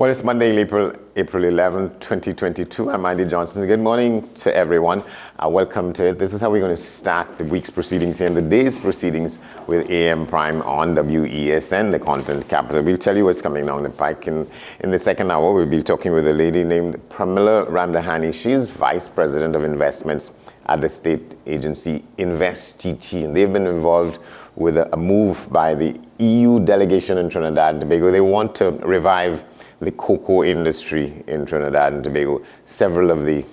Well, it's Monday, April 11, 2022. I'm Andy Johnson. Good morning to everyone. Welcome to it. This is how we're going to start the week's proceedings here and the day's proceedings with AM Prime on WESN, the content capital. We'll tell you what's coming down the pike. In the second hour, we'll be talking with a lady named Pramila Ramdhani. She's Vice President of Investments at the state agency InvestTT, and they've been involved with a move by the EU delegation in Trinidad and Tobago. They want to revive the cocoa industry in Trinidad and Tobago. Several of the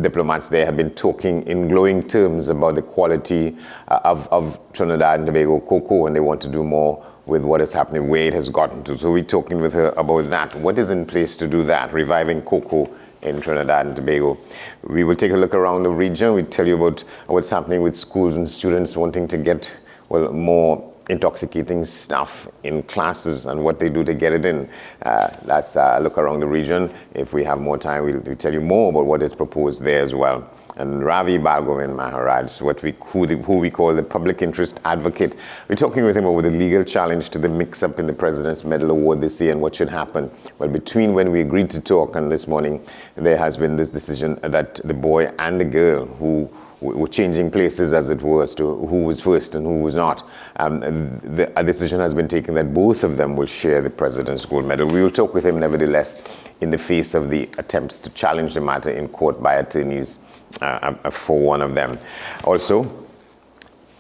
diplomats there have been talking in glowing terms about the quality of Trinidad and Tobago cocoa, and they want to do more with what is happening, where it has gotten to. So we're talking with her about that. What is in place to do that, reviving cocoa in Trinidad and Tobago? We will take a look around the region. We'll tell you about what's happening with schools and students wanting to get, more intoxicating stuff in classes and what they do to get it in. That's a look around the region. If we have more time, we'll tell you more about what is proposed there as well. And Ravi Bhargavan Maharaj, who we call the public interest advocate. We're talking with him about the legal challenge to the mix-up in the President's Medal Award this year and what should happen. Well, between when we agreed to talk and this morning, there has been this decision that the boy and the girl who were changing places, as it were, as to who was first and who was not. A decision has been taken that both of them will share the President's Gold Medal. We will talk with him, nevertheless, in the face of the attempts to challenge the matter in court by attorneys for one of them. Also,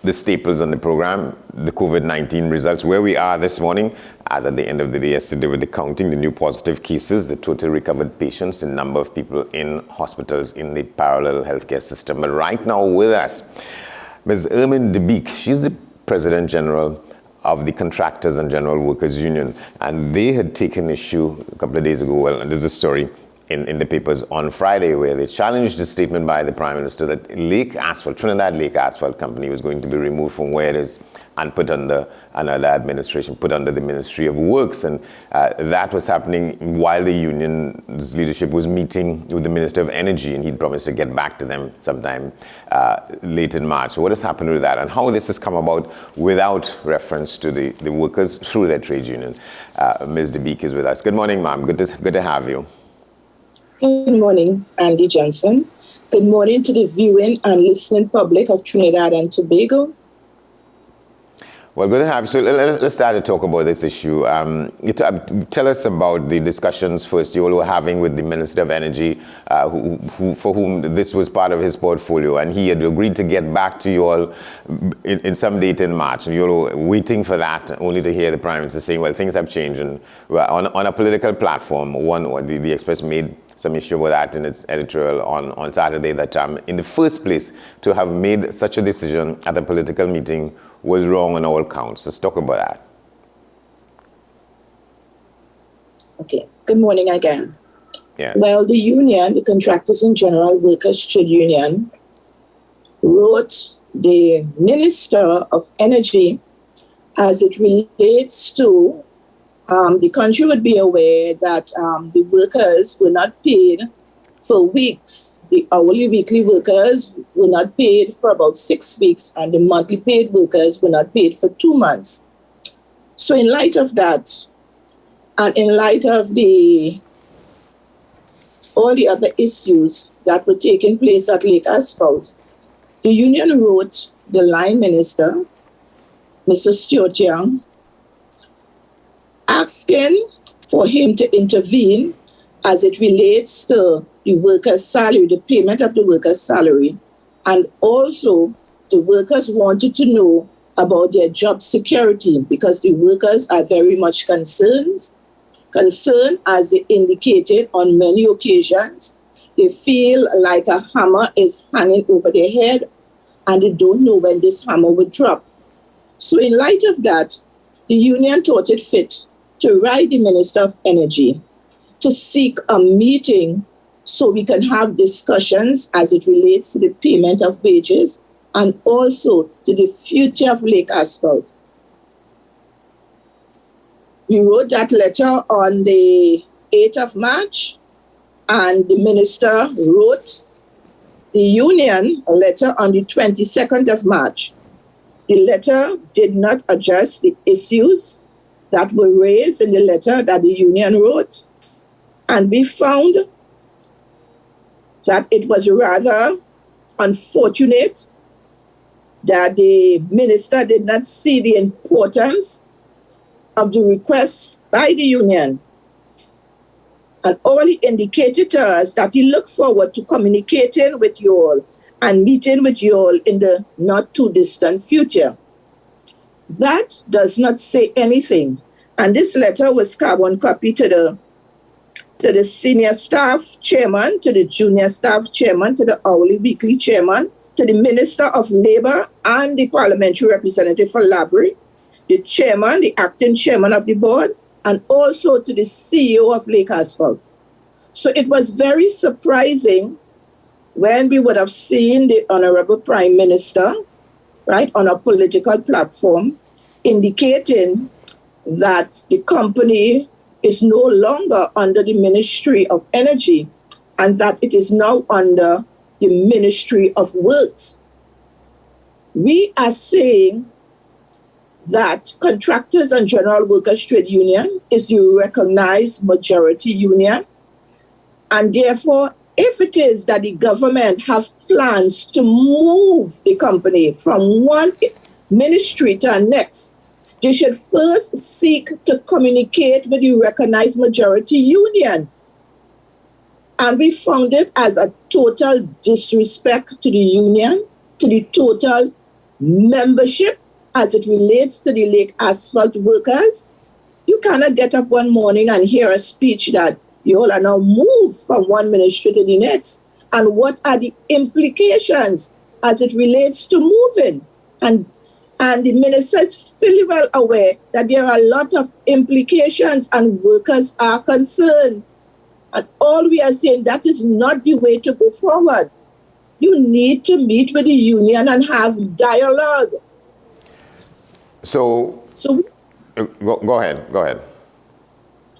the staples on the program, the COVID-19 results, where we are this morning, as at the end of the day yesterday with the counting, the new positive cases, the total recovered patients, the number of people in hospitals in the parallel healthcare system. But right now with us, Ms. Ermine de Beek, she's the President General of the Contractors and General Workers Union, and they had taken issue a couple of days ago, well, and there's a story in the papers on Friday where they challenged the statement by the Prime Minister that Trinidad Lake Asphalt Company was going to be removed from where it is and put under another administration, put under the Ministry of Works. And that was happening while the union's leadership was meeting with the Minister of Energy, and he'd promised to get back to them sometime late in March. So what has happened with that and how this has come about without reference to the workers through their trade union? Ms. de Beek is with us. Good morning, ma'am. Good to have you. Good morning, Andy Johnson. Good morning to the viewing and listening public of Trinidad and Tobago. Well, good to have you. So let's start to talk about this issue. Tell us about the discussions first you all were having with the Minister of Energy, for whom this was part of his portfolio, and he had agreed to get back to you all in some date in March, and you all were waiting for that, only to hear the Prime Minister saying, well, things have changed. And on a political platform, the Express made some issue with that in its editorial on Saturday, that in the first place, to have made such a decision at a political meeting was wrong on all counts. Let's talk about that. Okay. Good morning again. Yeah. Well, the union, the Contractors and General Workers Trade Union, wrote the Minister of Energy as it relates to the country would be aware that the workers were not paid for weeks. The hourly weekly workers were not paid for about 6 weeks, and the monthly paid workers were not paid for 2 months. So in light of that, and in light of all the other issues that were taking place at Lake Asphalt, the union wrote the line minister, Mr. Stuart Young, asking for him to intervene as it relates to the workers' salary, the payment of the workers' salary. And also, the workers wanted to know about their job security because the workers are very much concerned as they indicated on many occasions. They feel like a hammer is hanging over their head and they don't know when this hammer will drop. So in light of that, the union thought it fit to write the Minister of Energy to seek a meeting so we can have discussions as it relates to the payment of wages and also to the future of Lake Asphalt. We wrote that letter on the 8th of March, and the minister wrote the union a letter on the 22nd of March. The letter did not address the issues that were raised in the letter that the union wrote. And we found that it was rather unfortunate that the minister did not see the importance of the request by the union. And all he indicated to us that he looked forward to communicating with you all and meeting with you all in the not too distant future. That does not say anything. And this letter was carbon copied to the senior staff chairman, to the junior staff chairman, to the hourly weekly chairman, to the Minister of Labour and the parliamentary representative for Labrie, the chairman, the acting chairman of the board, and also to the CEO of Lake Asphalt. So it was very surprising when we would have seen the Honorable Prime Minister, right, on a political platform, indicating that the company is no longer under the Ministry of Energy and that it is now under the Ministry of Works. We are saying that Contractors and General Workers Trade Union is the recognized majority union, and therefore, if it is that the government has plans to move the company from one ministry to the next, they should first seek to communicate with the recognized majority union. And we found it as a total disrespect to the union, to the total membership as it relates to the Lake Asphalt workers. You cannot get up one morning and hear a speech that you all are now moved from one ministry to the next. And what are the implications as it relates to moving? And the minister is fully well aware that there are a lot of implications and workers are concerned. And all we are saying, that is not the way to go forward. You need to meet with the union and have dialogue. So go ahead.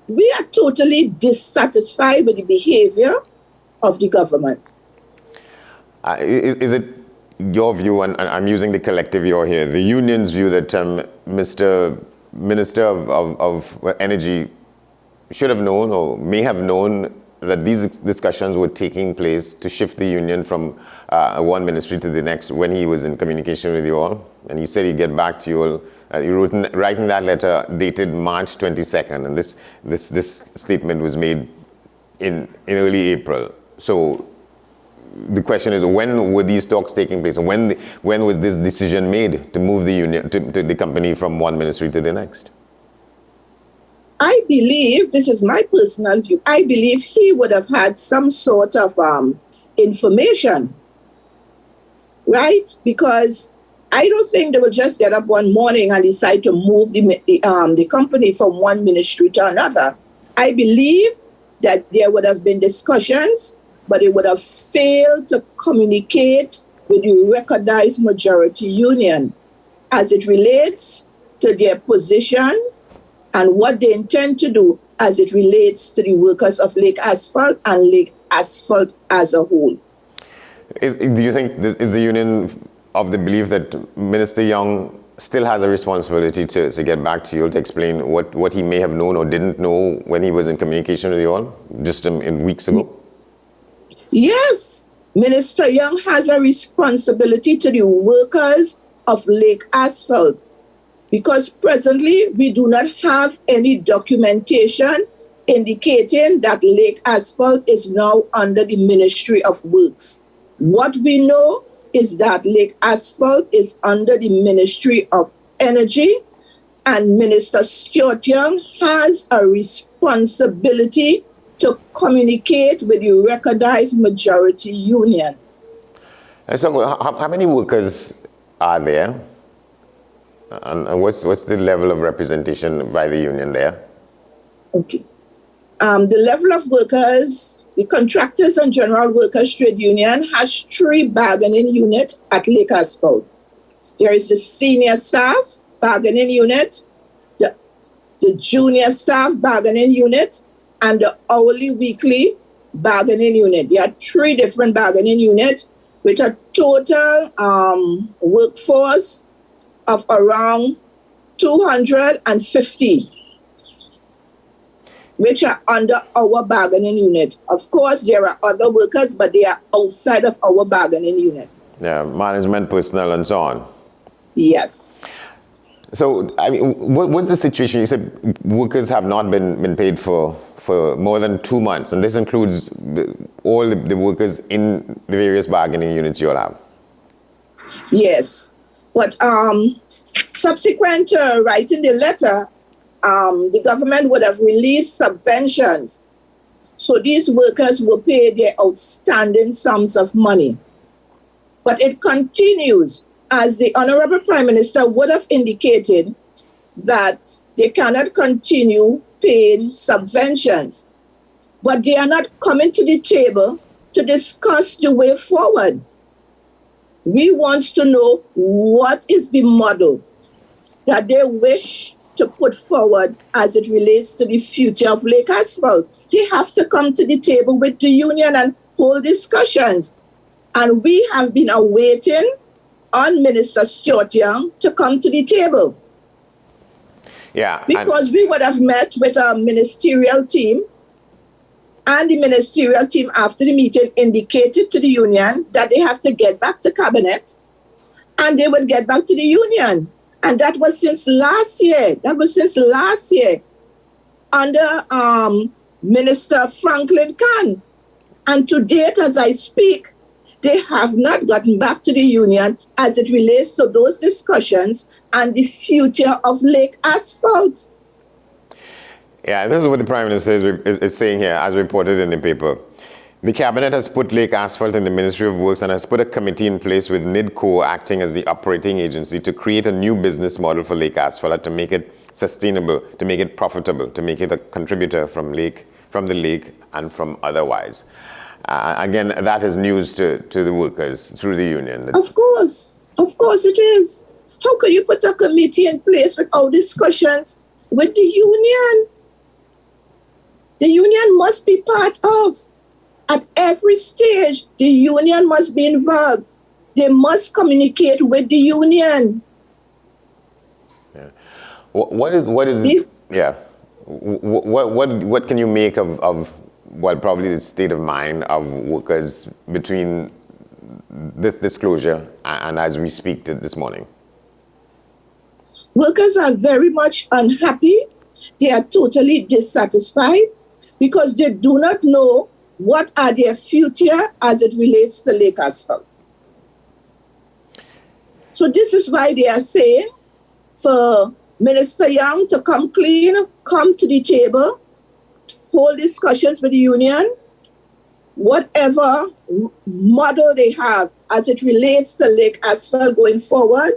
We are totally dissatisfied with the behavior of the government. Is it your view, and I'm using the collective your here, the union's view that Mr. Minister of Energy should have known or may have known that these discussions were taking place to shift the union from one ministry to the next when he was in communication with you all? And he said he'd get back to you all. He writing that letter dated March 22nd, and this statement was made in early April. So the question is, when were these talks taking place? And when was this decision made to move the union, to the company from one ministry to the next? I believe, this is my personal view, I believe he would have had some sort of information, right? Because I don't think they will just get up one morning and decide to move the company from one ministry to another. I believe that there would have been discussions, but it would have failed to communicate with the recognized majority union as it relates to their position and what they intend to do as it relates to the workers of Lake Asphalt and Lake Asphalt as a whole. Do you think is the union of the belief that Minister Young still has a responsibility to get back to you to explain what he may have known or didn't know when he was in communication with you all just in weeks ago? Yes, Minister Young has a responsibility to the workers of Lake Asphalt, because presently we do not have any documentation indicating that Lake Asphalt is now under the Ministry of Works. What we know is that Lake Asphalt is under the Ministry of Energy, and Minister Stuart Young has a responsibility to communicate with the recognized majority union. And so how many workers are there? And what's the level of representation by the union there? Okay. The level of workers, the Contractors and General Workers Trade Union has 3 bargaining units at Lake Asphalt. There is the senior staff bargaining unit, the junior staff bargaining unit, and the hourly weekly bargaining unit. There are 3 different bargaining units with a total workforce of around 250. which are under our bargaining unit. Of course, there are other workers, but they are outside of our bargaining unit. Yeah, management, personnel, and so on. Yes. So, I mean, what's the situation? You said workers have not been paid for more than 2 months, and this includes all the workers in the various bargaining units you all have. Yes. But subsequent to writing the letter, the government would have released subventions. So these workers were paid their outstanding sums of money. But it continues, as the Honorable Prime Minister would have indicated, that they cannot continue paying subventions. But they are not coming to the table to discuss the way forward. We want to know what is the model that they wish to put forward as it relates to the future of Lake Asphalt. They have to come to the table with the union and hold discussions. And we have been awaiting on Minister Stuart Young to come to the table. Yeah. Because we would have met with a ministerial team, and the ministerial team after the meeting indicated to the union that they have to get back to cabinet and they would get back to the union. And that was since last year. Under Minister Franklin Khan. And to date, as I speak, they have not gotten back to the union as it relates to those discussions and the future of Lake Asphalt. Yeah, this is what the Prime Minister is saying here, as reported in the paper. The Cabinet has put Lake Asphalt in the Ministry of Works and has put a committee in place with NIDCO acting as the operating agency to create a new business model for Lake Asphalt to make it sustainable, to make it profitable, to make it a contributor from the lake and from otherwise. Again, that is news to the workers through the union. Of course it is. How could you put a committee in place without discussions with the union? The union must be part of. At every stage, the union must be involved. They must communicate with the union. Yeah. What is this? Yeah. What can you make of probably the state of mind of workers between this disclosure and as we speak this morning? Workers are very much unhappy. They are totally dissatisfied because they do not know what are their future as it relates to Lake Asphalt. So this is why they are saying for Minister Young to come clean, come to the table, hold discussions with the union, whatever model they have as it relates to Lake Asphalt going forward,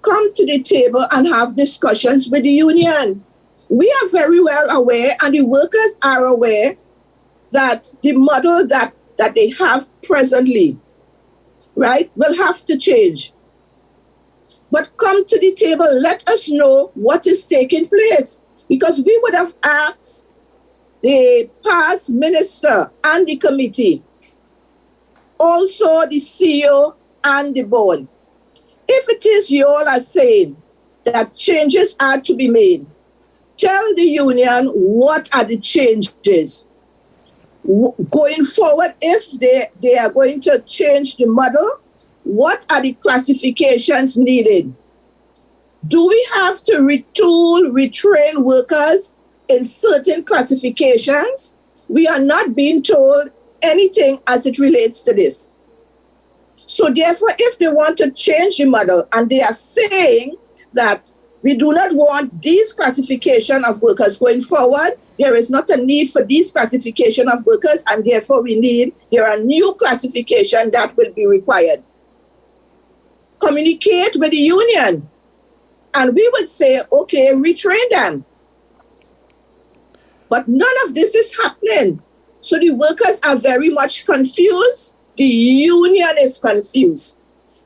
come to the table and have discussions with the union. We are very well aware, and the workers are aware, that the model that they have presently, right, will have to change. But come to the table, let us know what is taking place. Because we would have asked the past minister and the committee, also the CEO and the board, if it is you all are saying that changes are to be made, tell the union what are the changes. Going forward, if they are going to change the model, what are the classifications needed? Do we have to retool, retrain workers in certain classifications? We are not being told anything as it relates to this. So therefore, if they want to change the model and they are saying that we do not want these classification of workers going forward, there is not a need for these classification of workers, and therefore there are new classification that will be required. Communicate with the union, and we would say, okay, retrain them. But none of this is happening. So the workers are very much confused. The union is confused.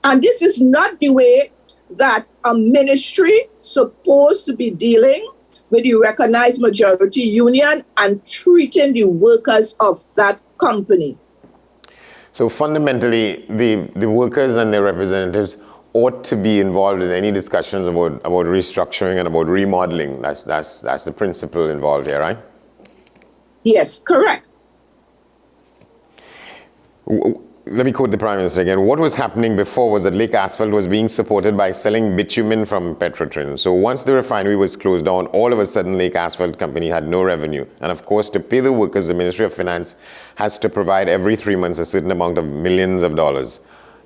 And this is not the way that a ministry supposed to be dealing with the recognized majority union and treating the workers of that company. So fundamentally, the workers and their representatives ought to be involved in any discussions about restructuring and about remodeling. That's the principle involved here, right? Yes, correct. Let me quote the Prime Minister again. What was happening before was that Lake Asphalt was being supported by selling bitumen from Petrotrin. So once the refinery was closed down, all of a sudden Lake Asphalt Company had no revenue. And of course, to pay the workers, the Ministry of Finance has to provide every 3 months a certain amount of millions of dollars.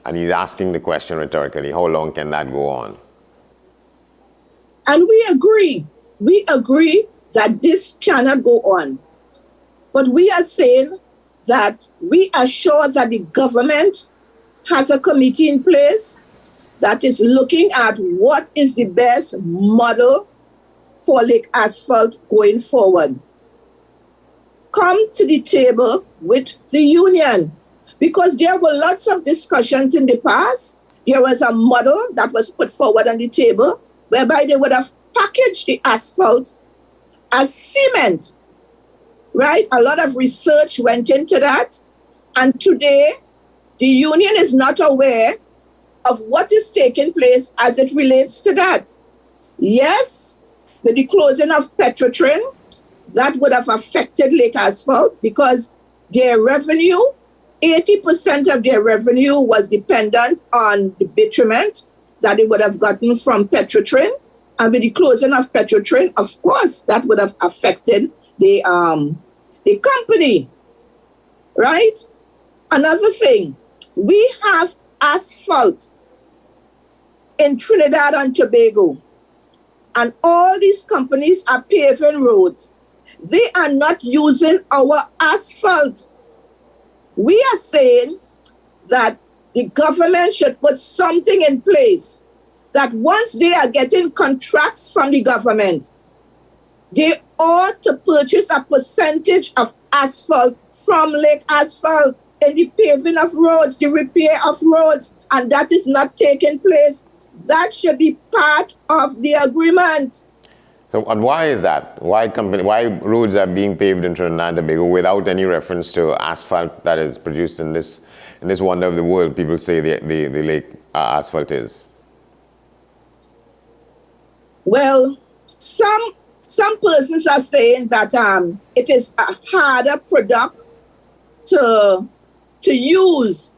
And he's asking the question rhetorically, how long can that go on? And we agree. We agree that this cannot go on. But we are saying that we are sure that the government has a committee in place that is looking at what is the best model for Lake Asphalt going forward. Come to the table with the union, because there were lots of discussions in the past. There was a model that was put forward on the table whereby they would have packaged the asphalt as cement, right? A lot of research went into that. And today, the union is not aware of what is taking place as it relates to that. Yes, with the closing of Petrotrin, that would have affected Lake Asphalt because their revenue, 80% of their revenue was dependent on the bitumen that they would have gotten from Petrotrin. And with the closing of Petrotrin, of course, that would have affected the company, right? Another thing, we have asphalt in Trinidad and Tobago, and all these companies are paving roads. They are not using our asphalt. We are saying that the government should put something in place that once they are getting contracts from the government, they ought to purchase a percentage of asphalt from Lake Asphalt in the paving of roads, the repair of roads, and that is not taking place. That should be part of the agreement. So, and why is that? Why roads are being paved in Trinidad and Tobago without any reference to asphalt that is produced in this wonder of the world? People say the lake asphalt is. Well, some persons are saying that it is a harder product to use,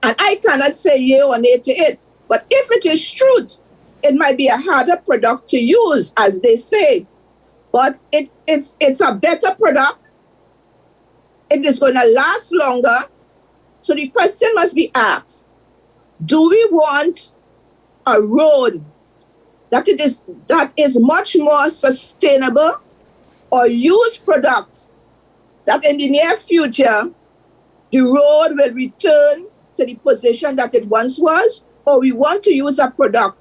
and I cannot say yea or nay to it. But if it is truth, it might be a harder product to use, as they say. But it's a better product. It is going to last longer. So the question must be asked: do we want a road that is much more sustainable, or use products that in the near future the road will return to the position that it once was, or we want to use a product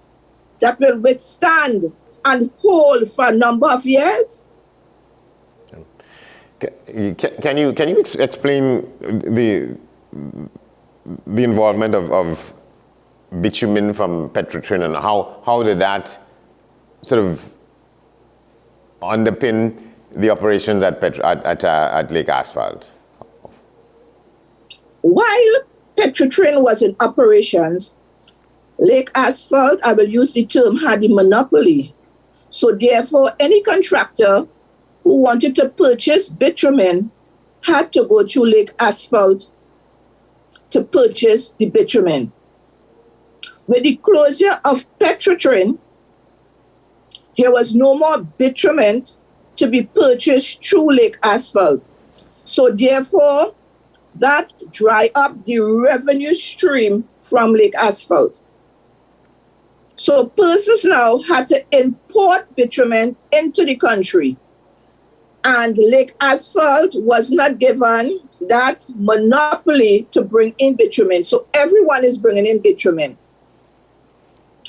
that will withstand and hold for a number of years? Can you explain the involvement of bitumen from Petrotrin, and how did that sort of underpin the operations at Lake Asphalt? While Petrotrin was in operations, Lake Asphalt, I will use the term, had the monopoly. So therefore, any contractor who wanted to purchase bitumen had to go to Lake Asphalt to purchase the bitumen. With the closure of Petrotrin, there was no more bitumen to be purchased through Lake Asphalt. So therefore, that dry up the revenue stream from Lake Asphalt. So persons now had to import bitumen into the country. And Lake Asphalt was not given that monopoly to bring in bitumen. So everyone is bringing in bitumen.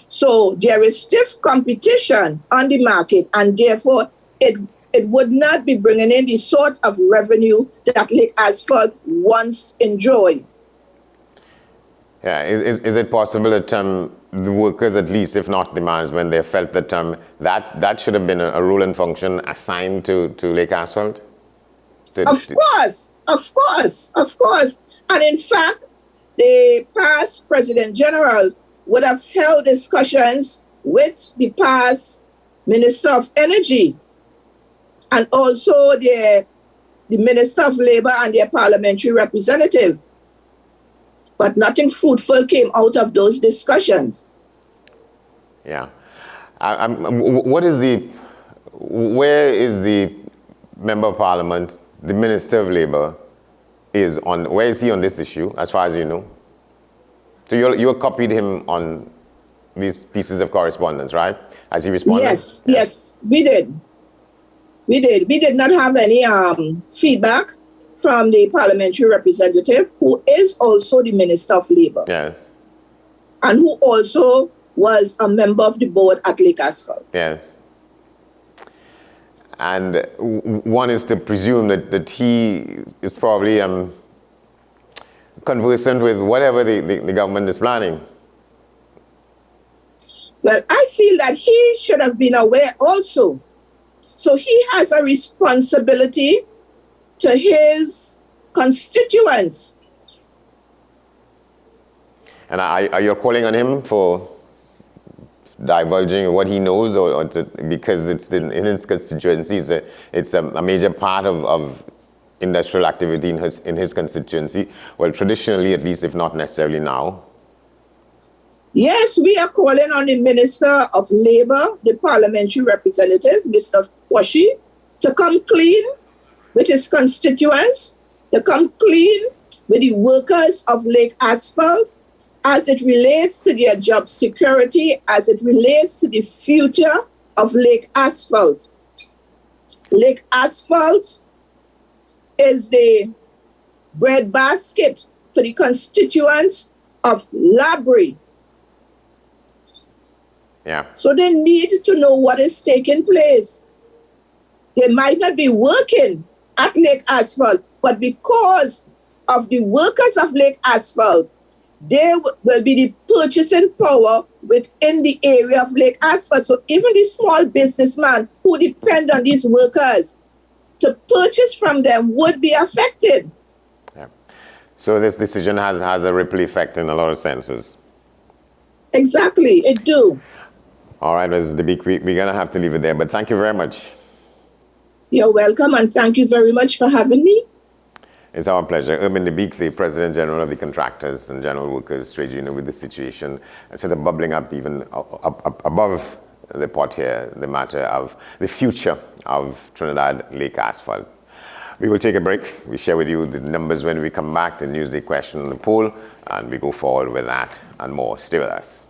So there is stiff competition on the market, and therefore it would not be bringing in the sort of revenue that Lake Asphalt once enjoyed. Yeah, is it possible that the workers, at least, if not the management, they felt that that should have been a role and function assigned to Lake Asphalt? Of course. And in fact, the past President General would have held discussions with the past Minister of Energy and also the Minister of Labour and their parliamentary representative. But nothing fruitful came out of those discussions. Yeah. Where is the Member of Parliament, the Minister of Labour, where is he on this issue, as far as you know? So you copied him on these pieces of correspondence, right? As he responded? Yes, we did. We did not have any feedback from the parliamentary representative, who is also the Minister of Labour. Yes. And who also was a member of the board at Lake Asphalt. Yes. And one is to presume that he is probably conversant with whatever the government is planning. Well, I feel that he should have been aware also. So he has a responsibility to his constituents. And are you calling on him for divulging what he knows, because it's in his constituency, it's a major part of industrial activity in his constituency? Well, traditionally, at least, if not necessarily now. Yes, we are calling on the Minister of Labour, the parliamentary representative, Mr. Quashie, to come clean with his constituents, to come clean with the workers of Lake Asphalt, as it relates to their job security, as it relates to the future of Lake Asphalt. Lake Asphalt is the breadbasket for the constituents of Labrie. Yeah. So they need to know what is taking place. They might not be working at Lake Asphalt, but because of the workers of Lake Asphalt, they will be the purchasing power within the area of Lake Asphalt. So even the small businessman who depend on these workers to purchase from them would be affected. Yeah. So this decision has a ripple effect in a lot of senses. Exactly, it do. All right, Ms. DeBeek, we're going to have to leave it there, but thank you very much. You're welcome, and thank you very much for having me. It's our pleasure. Urban DeBeek, the President General of the Contractors and General Workers Trade Union, with the situation sort of bubbling up even up above the pot here, the matter of the future of Trinidad Lake Asphalt. We will take a break. We share with you the numbers when we come back, the Newsday question on the poll, and we go forward with that and more. Stay with us.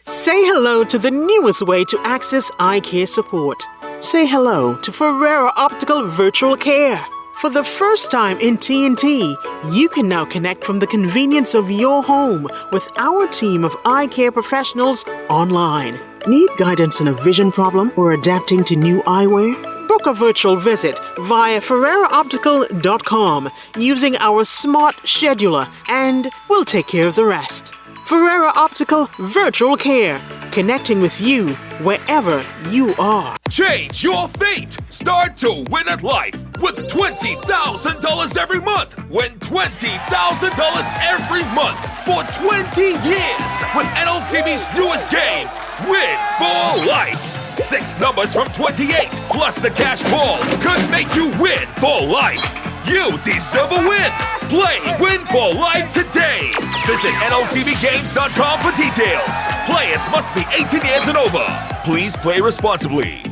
Say hello to the newest way to access eye care support. Say hello to Ferrera Optical Virtual Care. For the first time in TNT, you can now connect from the convenience of your home with our team of eye care professionals online. Need guidance on a vision problem or adapting to new eyewear? Book a virtual visit via FerreraOptical.com using our smart scheduler, and we'll take care of the rest. Ferrera Optical Virtual Care, connecting with you wherever you are. Change your fate. Start to win at life with $20,000 every month. Win $20,000 every month for 20 years with NLCB's newest game, Win for Life. 6 numbers from 28 plus the cash ball could make you win for life. You deserve a win. Play Win for Life today. Visit NLCBGames.com for details. Players must be 18 years and over. Please play responsibly.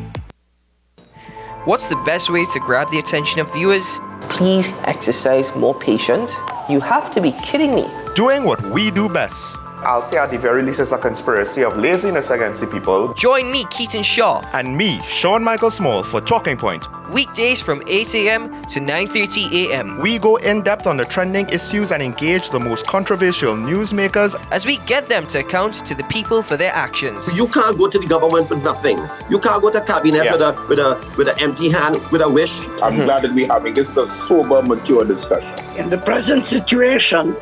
What's the best way to grab the attention of viewers? Please exercise more patience. You have to be kidding me. Doing what we do best. I'll say at the very least it's a conspiracy of laziness against the people. Join me, Keaton Shaw. And me, Sean Michael Small, for Talking Point. Weekdays from 8 a.m. to 9:30 a.m. We go in-depth on the trending issues and engage the most controversial newsmakers as we get them to account to the people for their actions. You can't go to the government with nothing. You can't go to cabinet with an empty hand, with a wish. I'm glad that we're having this a sober, mature discussion. In the present situation,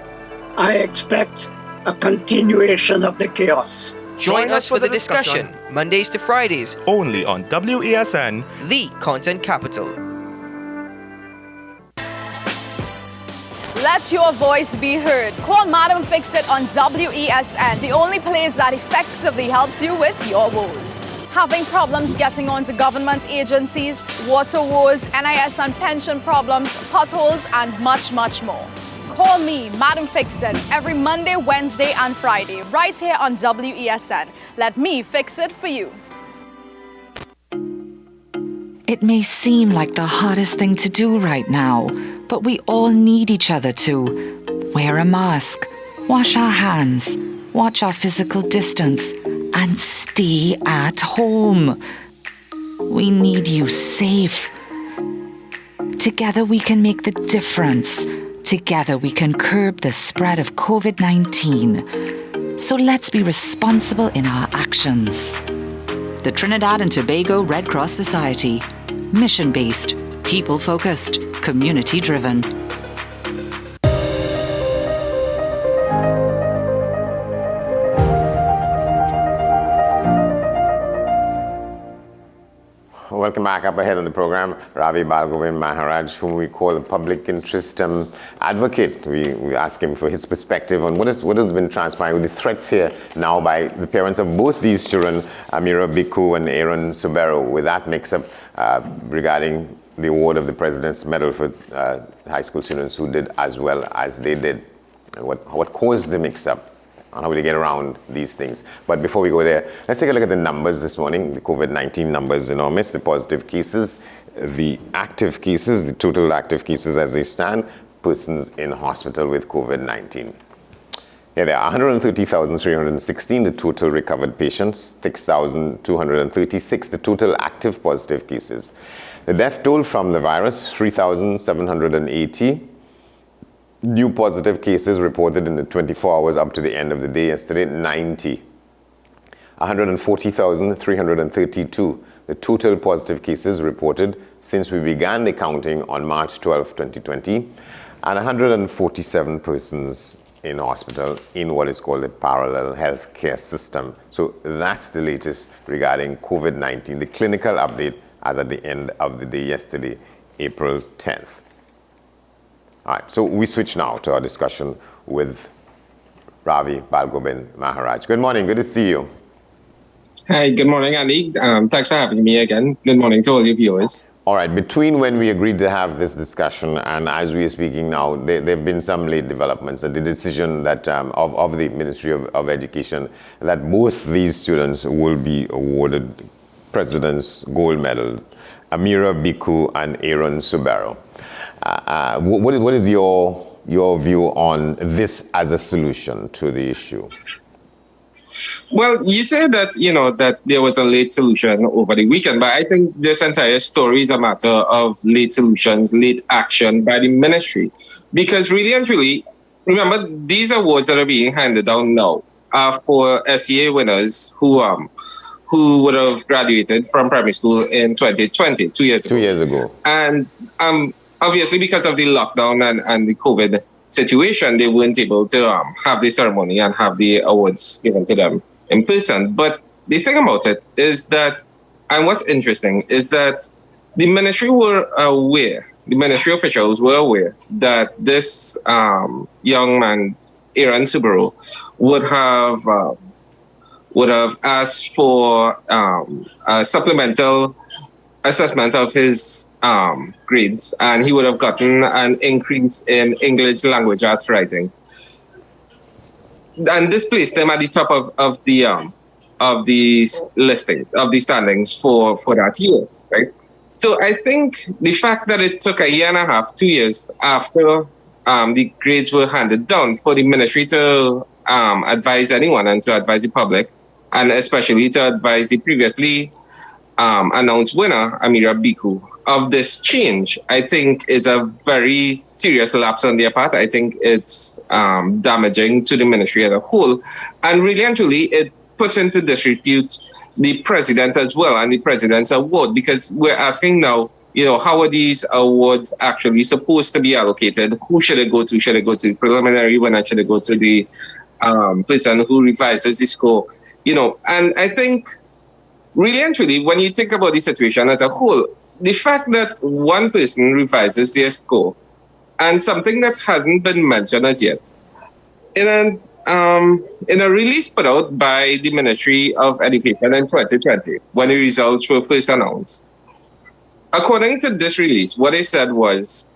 I expect a continuation of the chaos. Join us for the discussion, Mondays to Fridays, only on WESN, the Content Capital. Let your voice be heard. Call Madam Fix-It on WESN, the only place that effectively helps you with your woes. Having problems getting onto government agencies, water woes, NIS and pension problems, potholes, and much, much more. Call me, Madam Fix-It, every Monday, Wednesday, and Friday, right here on WESN. Let me fix it for you. It may seem like the hardest thing to do right now, but we all need each other to wear a mask, wash our hands, watch our physical distance, and stay at home. We need you safe. Together we can make the difference. Together we can curb the spread of COVID-19. So let's be responsible in our actions. The Trinidad and Tobago Red Cross Society. Mission-based, people-focused, community-driven. Welcome back. Up ahead on the program, Ravi Balgovind Maharaj, whom we call the public interest advocate. We ask him for his perspective on what has been transpiring with the threats here now by the parents of both these children, Amira Bikku and Aaron Subero, with that mix-up regarding the award of the President's Medal for high school students who did as well as they did. And what caused the mix-up? On how we get around these things. But before we go there, let's take a look at the numbers this morning. The COVID-19 numbers enormous, the positive cases, the active cases, the total active cases as they stand, persons in hospital with COVID-19. Yeah, there are 130,316, the total recovered patients, 6,236, the total active positive cases. The death toll from the virus, 3,780. New positive cases reported in the 24 hours up to the end of the day yesterday, 90. 140,332, the total positive cases reported since we began the counting on March 12, 2020, and 147 persons in hospital in what is called a parallel healthcare system. So that's the latest regarding COVID-19, the clinical update as at the end of the day yesterday, April 10th. All right, so we switch now to our discussion with Ravi Balgovind Maharaj. Good morning, good to see you. Hi, good morning, Andy. Thanks for having me again. Good morning to all your viewers. All right, between when we agreed to have this discussion and as we are speaking now, there have been some late developments. The decision that of the Ministry of Education that both these students will be awarded President's Gold Medal, Amira Bikku and Aaron Subero. What is your view on this as a solution to the issue? Well, you said that, that there was a late solution over the weekend, but I think this entire story is a matter of late solutions, late action by the ministry. Because really and truly, remember, these awards that are being handed down now are for SEA winners who would have graduated from primary school in 2020, 2 years ago. 2 years ago. And obviously, because of the lockdown and the COVID situation, they weren't able to have the ceremony and have the awards given to them in person. But the thing about it is that, and what's interesting, is that the ministry were aware, the ministry officials were aware that this young man, Aaron Subero, would have asked for a supplemental assessment of his grades, and he would have gotten an increase in English language arts writing. And this placed him at the top of the listing, of the standings for that year, right? So I think the fact that it took a year and a half, 2 years after the grades were handed down for the ministry to advise anyone and to advise the public, and especially to advise the previously announced winner, Amira Bikku, of this change, I think is a very serious lapse on their part. I think it's damaging to the ministry as a whole. And really and truly, it puts into disrepute the president as well and the president's award, because we're asking now, how are these awards actually supposed to be allocated? Who should it go to? Should it go to the preliminary winner? Should it go to the person who revises the score? And I think really and truly, when you think about the situation as a whole, the fact that one person revises their score And something that hasn't been mentioned as yet. In a release put out by the Ministry of Education in 2020, when the results were first announced, according to this release, what they said was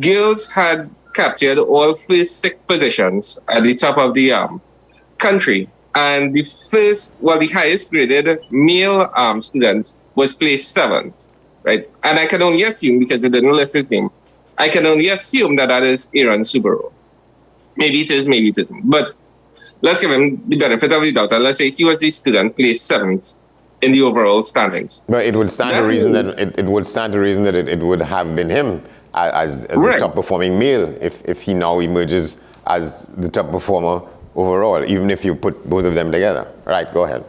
girls had captured all first 6 positions at the top of the country. And the highest graded male student was placed 7th, right? And I can only assume, because they didn't list his name, I can only assume that is Aaron Subaru. Maybe it is, maybe it isn't. But let's give him the benefit of the doubt. And let's say he was the student placed 7th in the overall standings. But it would stand to reason that it would have been him as the top performing male if he now emerges as the top performer overall, even if you put both of them together. Right, go ahead.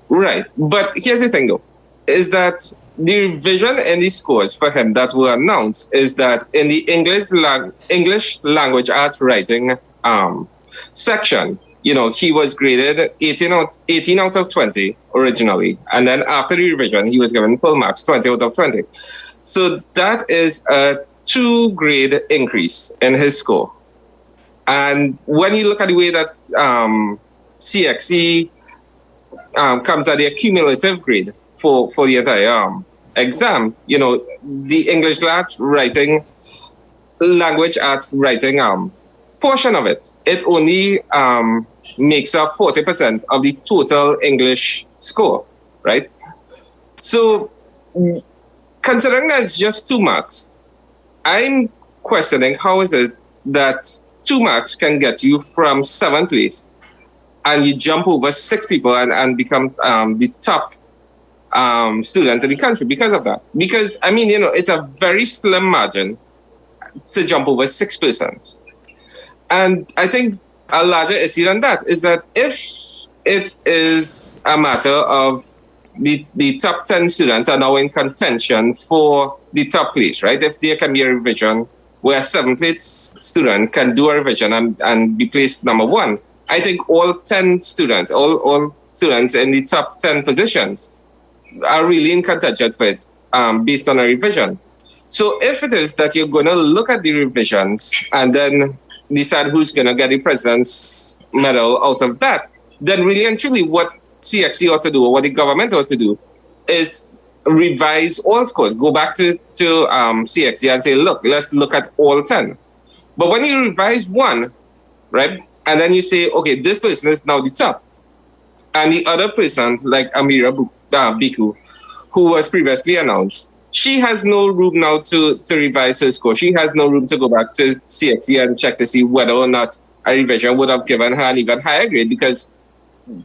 Right, but here's the thing though, is that the revision in the scores for him that were announced is that in the English language arts writing section, he was graded 18 out of 20 originally, and then after the revision, he was given full marks, 20 out of 20. So that is a 2-grade increase in his score. And when you look at the way that CXC comes at the accumulative grade for the entire exam, the English language arts writing portion of it only makes up 40% of the total English score, right? So considering that it's just 2 marks, I'm questioning how is it that 2 marks can get you from 7th place and you jump over 6 people and become the top student in the country because of that. Because, it's a very slim margin to jump over 6%. And I think a larger issue than that is that if it is a matter of the top 10 students are now in contention for the top place, right? If there can be a revision where a 7th place student can do a revision and be placed number 1, I think all 10 students, all students in the top 10 positions are really in contention for it based on a revision. So if it is that you're going to look at the revisions and then decide who's going to get the President's Medal out of that, then really and truly what CXC ought to do, or what the government ought to do, is revise all scores. Go back to CXC and say, look, let's look at all 10. But when you revise 1, right, and then you say, okay, this person is now the top, and the other person, like Amira Biku, who was previously announced, she has no room now to revise her score. She has no room to go back to CXC and check to see whether or not a revision would have given her an even higher grade, because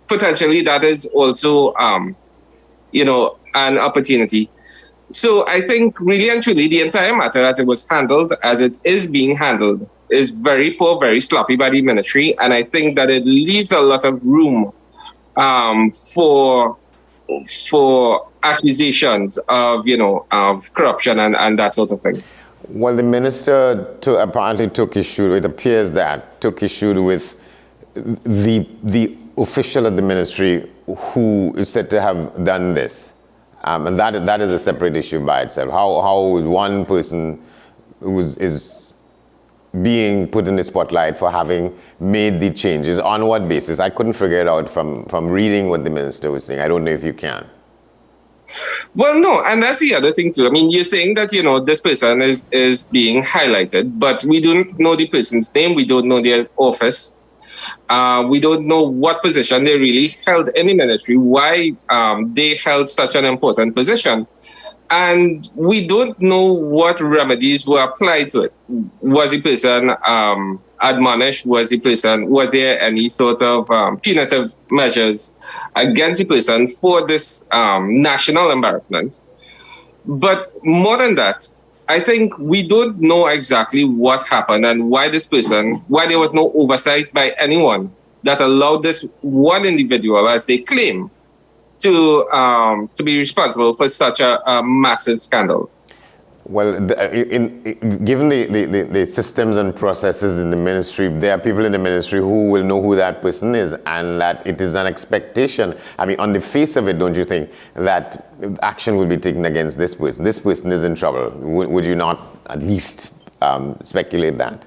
potentially that is also, an opportunity. So I think really and truly the entire matter as it was handled, as it is being handled, is very poor, very sloppy by the ministry. And I think that it leaves a lot of room for accusations of, of corruption and that sort of thing. Well, the minister apparently took issue with the official at the ministry who is said to have done this. And that is a separate issue by itself. How one person is being put in the spotlight for having made the changes, on what basis? I couldn't figure it out from reading what the minister was saying. I don't know if you can. Well, no, and that's the other thing too. I mean, you're saying that, this person is being highlighted, but we don't know the person's name. We don't know their office. We don't know what position they really held in the ministry, why they held such an important position. And we don't know what remedies were applied to it. Was the person admonished? Was there any sort of punitive measures against the person for this national embarrassment? But more than that, I think we don't know exactly what happened and why there was no oversight by anyone that allowed this one individual, as they claim, to be responsible for such a massive scandal. Well, given the systems and processes in the ministry, there are people in the ministry who will know who that person is, and that it is an expectation. I mean, on the face of it, don't you think that action will be taken against this person? This person is in trouble. Would you not at least speculate that?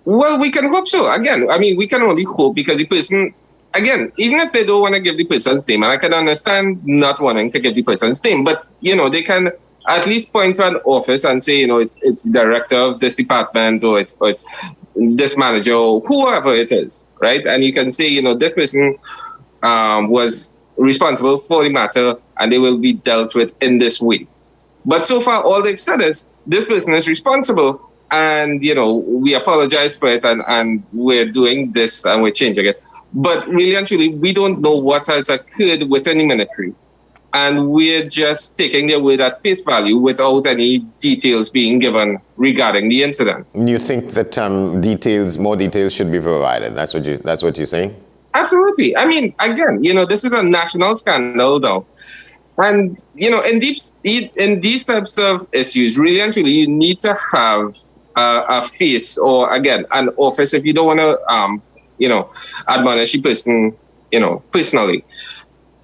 Well, we can hope so. Again, I mean, we can only hope because the person, again, even if they don't want to give the person's name, and I can understand not wanting to give the person's name, but, they can at least point to an office and say, it's director of this department, or it's this manager, or whoever it is, right? And you can say, this person was responsible for the matter, and they will be dealt with in this way. But so far, all they've said is, this person is responsible, and, we apologize for it, and we're doing this, and we're changing it. But really and truly, we don't know what has occurred within the military. And we're just taking their word at face value without any details being given regarding the incident. You think that more details should be provided? That's what you're saying? Absolutely. I mean, again, this is a national scandal, though. And, in these types of issues, really and truly, you need to have a face, or, again, an office if you don't want to, admonish a person, personally.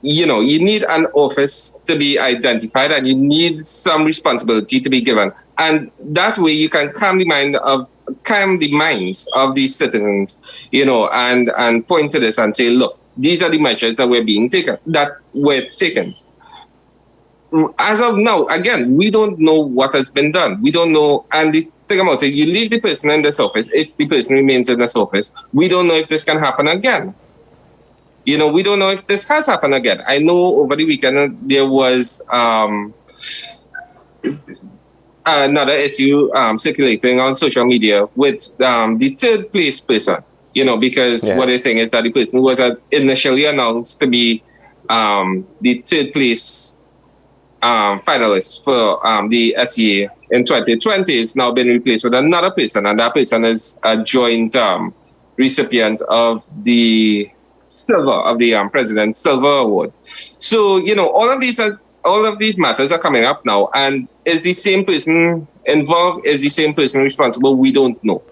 You need an office to be identified, and you need some responsibility to be given. And that way you can calm the minds of these citizens, and point to this and say, look, these are the measures that we're taking. As of now, again, we don't know what has been done. We don't know. And the thing about it, you leave the person in this office. If the person remains in this office, we don't know if this can happen again. We don't know if this has happened again. I know over the weekend there was another issue circulating on social media with the third place person, because what they're saying is that the person who was initially announced to be the third place finalist for the SEA in 2020 is now been replaced with another person, and that person is a joint recipient of the President's Silver Award. So, all of these matters are coming up now, and is the same person involved? Is the same person responsible? We don't know.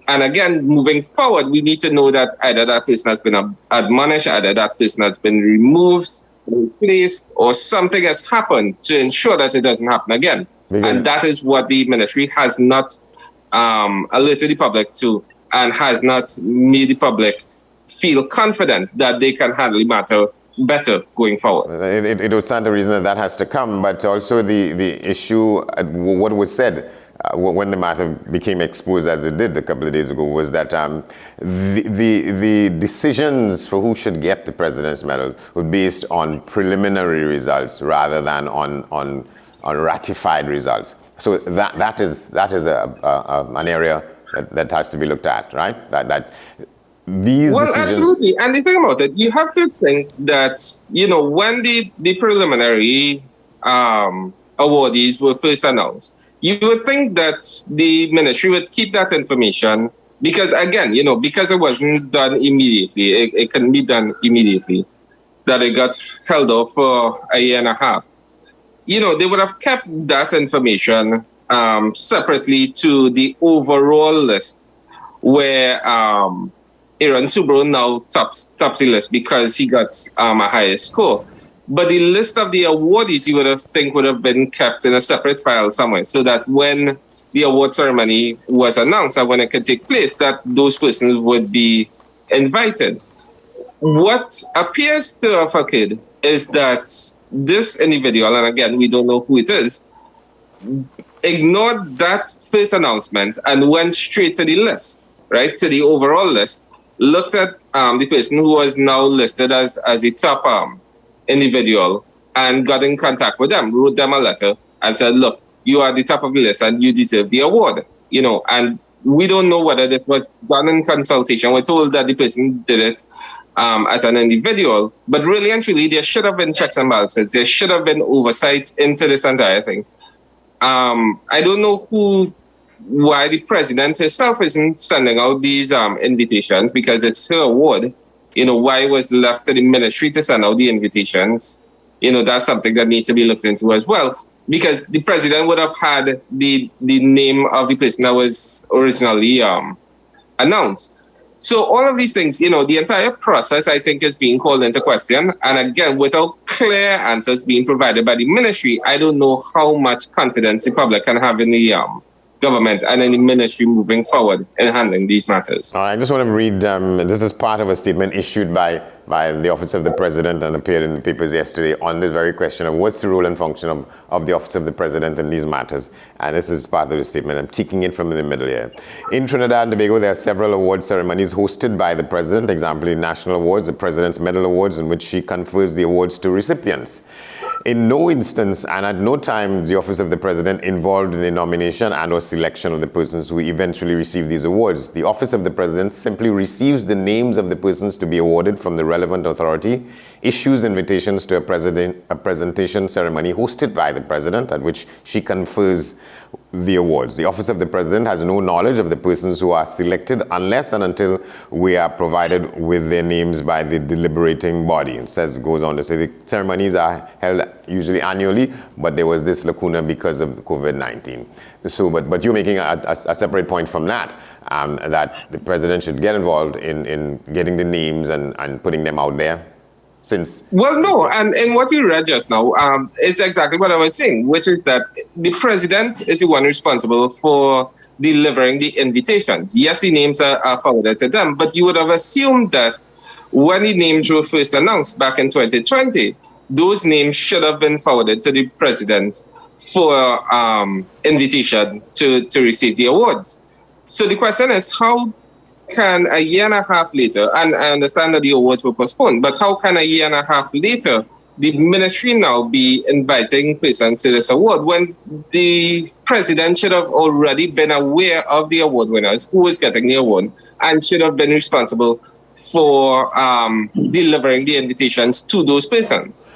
And again, moving forward, we need to know that either that person has been admonished, either that person has been removed, replaced, or something has happened to ensure that it doesn't happen again. And that is what the ministry has not alerted the public to, and has not made the public feel confident that they can handle the matter better going forward. It would stand to reason that has to come, but also the issue, what was said when the matter became exposed as it did a couple of days ago, was that the decisions for who should get the President's Medal were based on preliminary results rather than on ratified results. So that is an area that has to be looked at, right? These decisions... Absolutely. And the thing about it, you have to think that, when the preliminary awardees were first announced, you would think that the ministry would keep that information because, again, because it wasn't done immediately, it couldn't be done immediately, that it got held off for a year and a half. They would have kept that information separately to the overall list where Aaron Subro now tops the list because he got a higher score. But the list of the awardees you would have been kept in a separate file somewhere, so that when the award ceremony was announced and when it could take place, that those persons would be invited. What appears to have occurred is that this individual, and again, we don't know who it is, ignored that first announcement and went straight to the list, right, to the overall list, looked at the person who was now listed as a top individual and got in contact with them, wrote them a letter and said, look, you are the top of the list and you deserve the award, and we don't know whether this was done in consultation. We're told that the person did it as an individual, but really and truly, there should have been checks and balances. There should have been oversight into this entire thing. I don't know why the president herself isn't sending out these invitations, because it's her award. Why was left to the ministry to send out the invitations? That's something that needs to be looked into as well. because the president would have had the name of the person that was originally announced. So all of these things, the entire process, I think, is being called into question. And again, without clear answers being provided by the ministry, I don't know how much confidence the public can have in the government and in the ministry moving forward in handling these matters. All right, I just want to read, this is part of a statement issued by the Office of the President and appeared in the papers yesterday on this very question of what's the role and function of the Office of the President in these matters. And this is part of the statement. I'm taking it from the middle here. In Trinidad and Tobago, there are several award ceremonies hosted by the President, example, the National Awards, the President's Medal Awards, in which she confers the awards to recipients. In no instance and at no time is the Office of the President involved in the nomination and or selection of the persons who eventually receive these awards. The Office of the President simply receives the names of the persons to be awarded from the relevant authority, issues invitations to a presentation ceremony hosted by the President at which she confers the awards. The Office of the President has no knowledge of the persons who are selected unless and until we are provided with their names by the deliberating body. It goes on to say the ceremonies are held usually annually, but there was this lacuna because of COVID-19. So, but you're making a separate point from that, that the President should get involved in getting the names and putting them out there. Well, no, and in what you read just now, it's exactly what I was saying, which is that the president is the one responsible for delivering the invitations. Yes, the names are forwarded to them, but you would have assumed that when the names were first announced back in 2020, those names should have been forwarded to the president for invitation to receive the awards. So the question is, how can a year and a half later, and I understand that the awards were postponed, but how can a year and a half later the ministry now be inviting persons to this award when the president should have already been aware of the award winners, who was getting the award, and should have been responsible for delivering the invitations to those persons?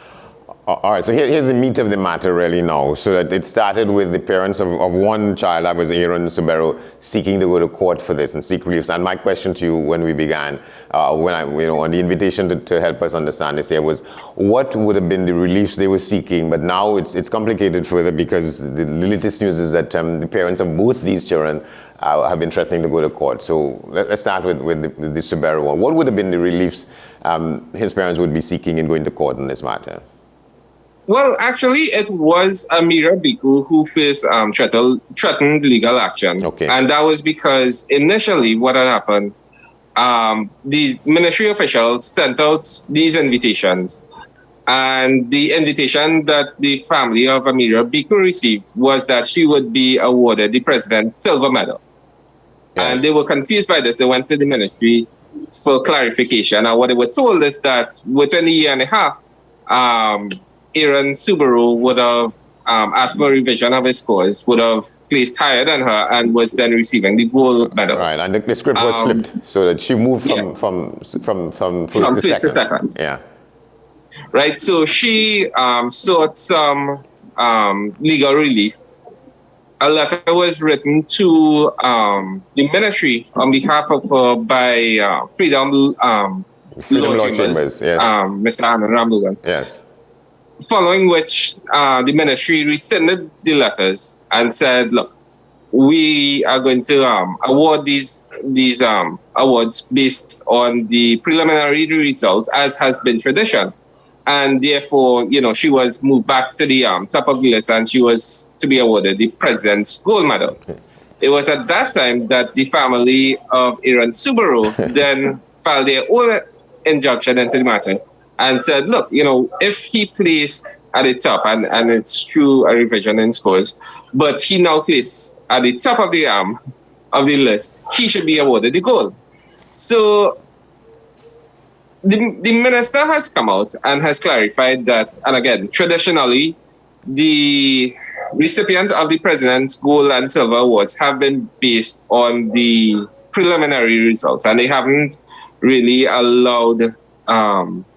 All right, so here's the meat of the matter really now. So that it started with the parents of one child, that was Aaron Subero, seeking to go to court for this and seek relief. And my question to you when we began, on the invitation to help us understand this here was, what would have been the reliefs they were seeking? But now it's complicated further because the latest news is that the parents of both these children have been threatening to go to court. So let's start with the Subero one. What would have been the reliefs his parents would be seeking in going to court on this matter? Well, actually, it was Amira Biku who first threatened legal action. Okay. And that was because initially what had happened, the ministry officials sent out these invitations. And the invitation that the family of Amira Biku received was that she would be awarded the President's Silver Medal. Yes. And they were confused by this. They went to the ministry for clarification. And what they were told is that within a year and a half, Aaron Subero would have asked for a revision of his scores, would have placed higher than her, and was then receiving the gold medal. Right, and the script was flipped, so that she moved from first to second. Yeah. Right, so she sought some legal relief. A letter was written to the ministry on behalf of her by Freedom Law Chambers, yes. Mr. Anand Ramlugan. Yes. Following which the ministry rescinded the letters and said, look, we are going to award these awards based on the preliminary results, as has been tradition. And therefore, she was moved back to the top of the list, and she was to be awarded the President's Gold Medal. Okay. It was at that time that the family of Aaron Subero then filed their own injunction into the matter and said, look, if he placed at the top, and it's through a revision in scores, but he now placed at the top of the list, he should be awarded the gold. So the minister has come out and has clarified that, and again, traditionally, the recipient of the President's Gold and Silver Awards have been based on the preliminary results, and they haven't really allowed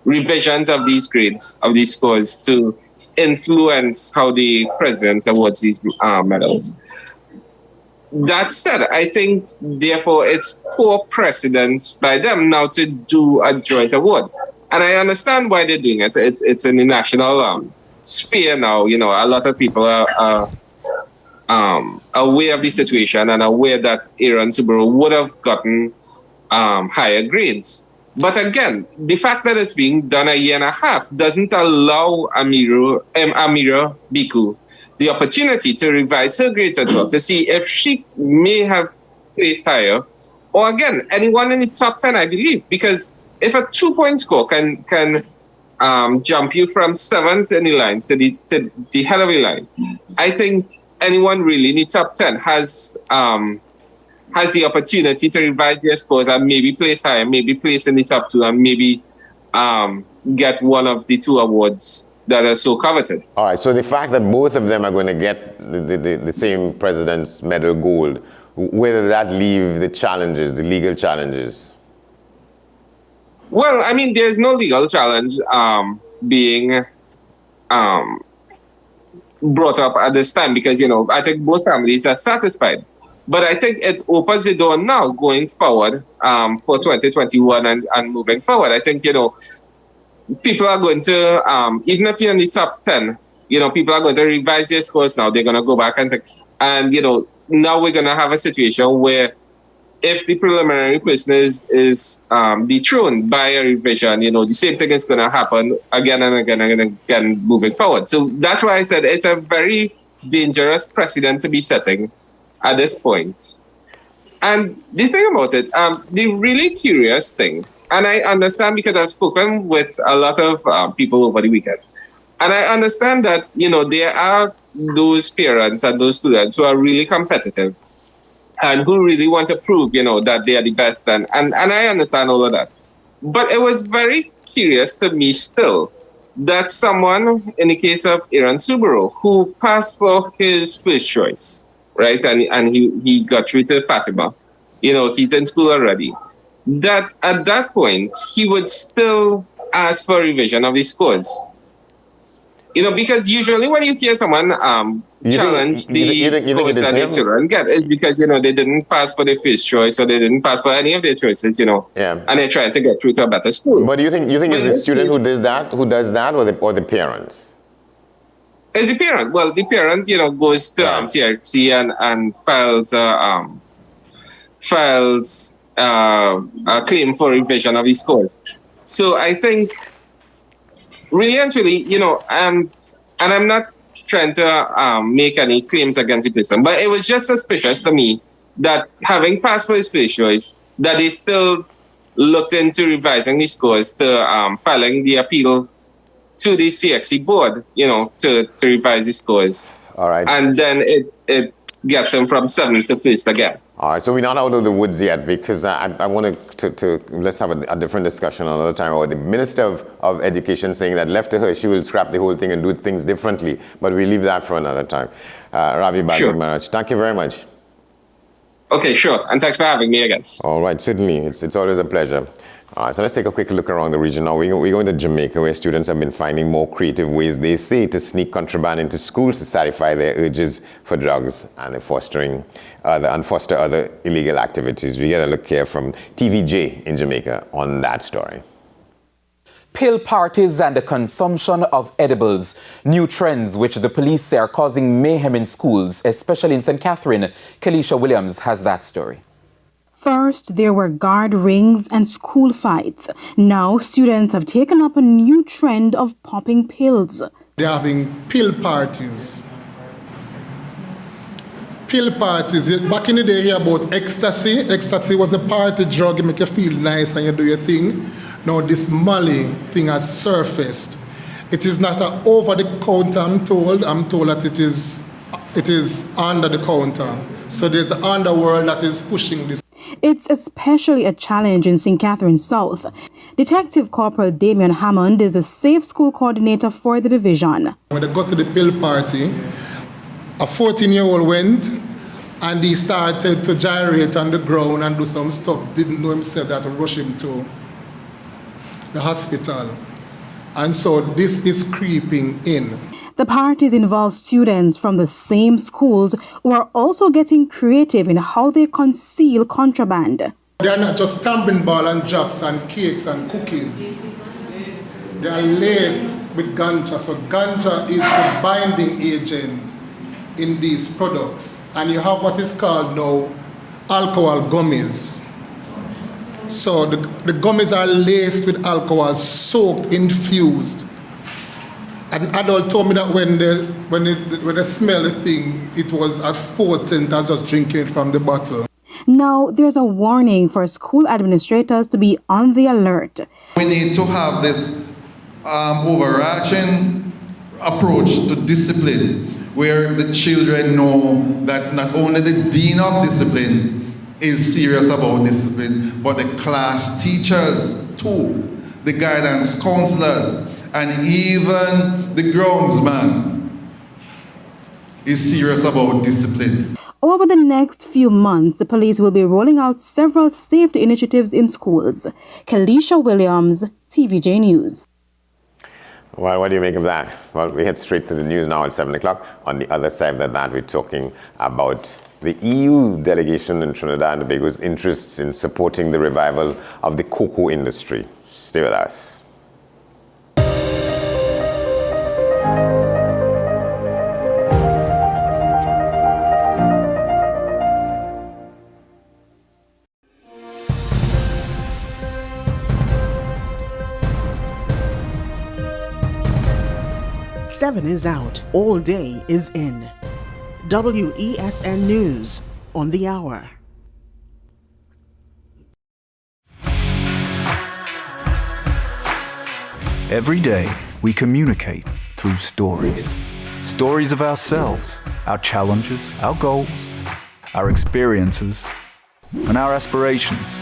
revisions of these grades, of these scores, to influence how the president awards these medals. That said, I think, therefore, it's poor precedence by them now to do a joint award. And I understand why they're doing it. It's in the national sphere now, you know, a lot of people are aware of the situation and aware that Aaron Subaru would have gotten higher grades. But again, the fact that it's being done a year and a half doesn't allow Amira Biku the opportunity to revise her grades as well, to see if she may have placed higher. Or again, anyone in the top 10, I believe, because if a 2-point score can jump you from 7th in the line to the head of the line, I think anyone really in the top 10 has the opportunity to revise their scores and maybe place higher, maybe place in the top 2, and maybe get one of the 2 awards that are so coveted. All right, so the fact that both of them are going to get the same President's Medal Gold, where does that leave the challenges, the legal challenges? Well, I mean, there's no legal challenge being brought up at this time because, you know, I think both families are satisfied. But I think it opens the door now going forward for 2021 and moving forward. I think, you know, people are going to, even if you're in the top 10, you know, people are going to revise their scores now. They're going to go back and you know, now we're going to have a situation where if the preliminary person is dethroned by a revision, you know, the same thing is going to happen again and again and again moving forward. So that's why I said it's a very dangerous precedent to be setting at this point. And the thing about it, the really curious thing, and I understand because I've spoken with a lot of people over the weekend, and I understand that, you know, there are those parents and those students who are really competitive and who really want to prove, you know, that they are the best. And I understand all of that. But it was very curious to me still that someone, in the case of Aaron Subaru, who passed for his first choice, right, and he got through to Fatima, you know, he's in school already, that at that point, he would still ask for revision of his scores. You know, because usually when you hear someone challenge the scores that their children get, it's because, you know, they didn't pass for their first choice or they didn't pass for any of their choices, you know, and they're trying to get through to a better school. But do you think it's the student who does that, or the parents? It's the parent. Well, the parent, you know, goes to TRC and files a claim for revision of his scores. So I think, really and truly, you know, and I'm not trying to make any claims against the person, but it was just suspicious to me that having passed for his first choice, that they still looked into revising the scores to filing the appeal to the CXC board, you know, to revise the scores. All right. And then it gets them from 7th to 1st again. All right, so we're not out of the woods yet because I want to let's have a different discussion another time about the Minister of Education saying that left to her, she will scrap the whole thing and do things differently. But we leave that for another time. Ravi Bhagwan-Marach, thank you very much. Okay, sure. And thanks for having me again. All right, certainly. It's always a pleasure. All right, so let's take a quick look around the region now. We're going to Jamaica, where students have been finding more creative ways, they say, to sneak contraband into schools to satisfy their urges for drugs, and they're foster other illegal activities. We get a look here from TVJ in Jamaica on that story. Pill parties and the consumption of edibles, new trends which the police say are causing mayhem in schools, especially in St. Catherine. Kelisha Williams has that story. First, there were guard rings and school fights. Now, students have taken up a new trend of popping pills. They're having pill parties. Pill parties. Back in the day, here about ecstasy. Ecstasy was a party drug. It make you feel nice and you do your thing. Now, this Molly thing has surfaced. It is not an over-the-counter, I'm told. I'm told that it is under the counter. So there's the underworld that is pushing this. It's especially a challenge in St. Catherine South. Detective Corporal Damian Hammond is the Safe School Coordinator for the division. When they got to the pill party, a 14-year-old went and he started to gyrate on the ground and do some stuff. Didn't know himself that would rush him to the hospital. And so this is creeping in. The parties involve students from the same schools who are also getting creative in how they conceal contraband. They are not just camping ball and drops and cakes and cookies. they are laced with ganja. So ganja is the binding agent in these products. And you have what is called now alcohol gummies. So the gummies are laced with alcohol, soaked, infused. An adult told me that when they smell the thing, it was as potent as just drinking it from the bottle. Now, there's a warning for school administrators to be on the alert. We need to have this overarching approach to discipline, where the children know that not only the dean of discipline is serious about discipline, but the class teachers too, the guidance counselors, and even the groundsman is serious about discipline. Over the next few months, the police will be rolling out several safety initiatives in schools. Kalisha Williams, TVJ News. Well, what do you make of that? Well, we head straight to the news now at 7 o'clock. On the other side of that, we're talking about the EU delegation in Trinidad and Tobago's interests in supporting the revival of the cocoa industry. Stay with us. Seven is out. All day is in. WESN News on the hour. Every day, we communicate through stories. Stories of ourselves, our challenges, our goals, our experiences, and our aspirations.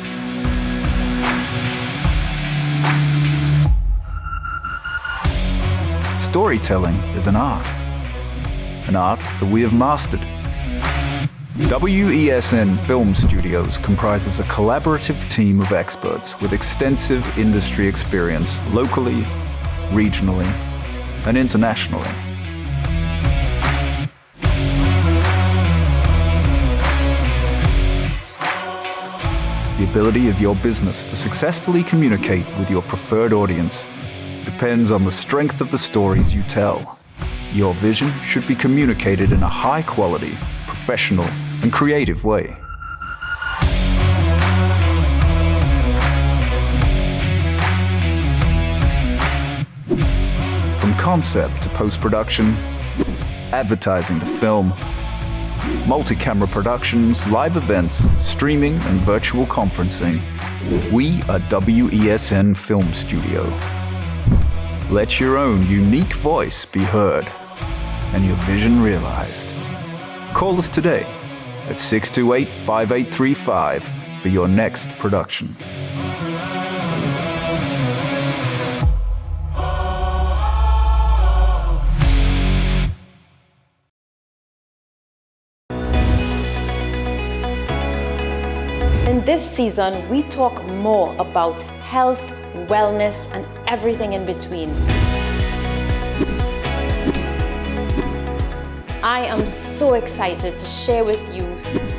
Storytelling is an art that we have mastered. WESN Film Studios comprises a collaborative team of experts with extensive industry experience locally, regionally, and internationally. The ability of your business to successfully communicate with your preferred audience depends on the strength of the stories you tell. Your vision should be communicated in a high-quality, professional, and creative way. From concept to post-production, advertising to film, multi-camera productions, live events, streaming, and virtual conferencing, we are WESN Film Studio. Let your own unique voice be heard and your vision realized. Call us today at 628-5835 for your next production. In this season, we talk more about health, wellness, and everything in between. I am so excited to share with you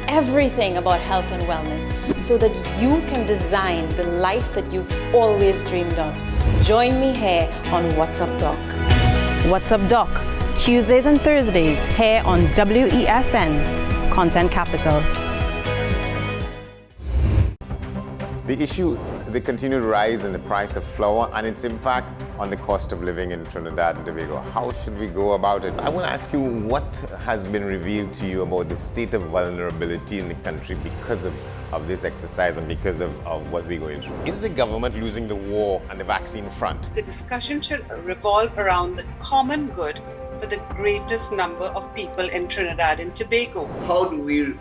everything about health and wellness so that you can design the life that you've always dreamed of. Join me here on What's Up Doc. What's Up Doc? Tuesdays and Thursdays here on WESN, Content Capital. The issue, the continued rise in the price of flour and its impact on the cost of living in Trinidad and Tobago. How should we go about it? I want to ask you, what has been revealed to you about the state of vulnerability in the country because of this exercise and because of what we're going through? Is the government losing the war on the vaccine front? The discussion should revolve around the common good for the greatest number of people in Trinidad and Tobago. How do we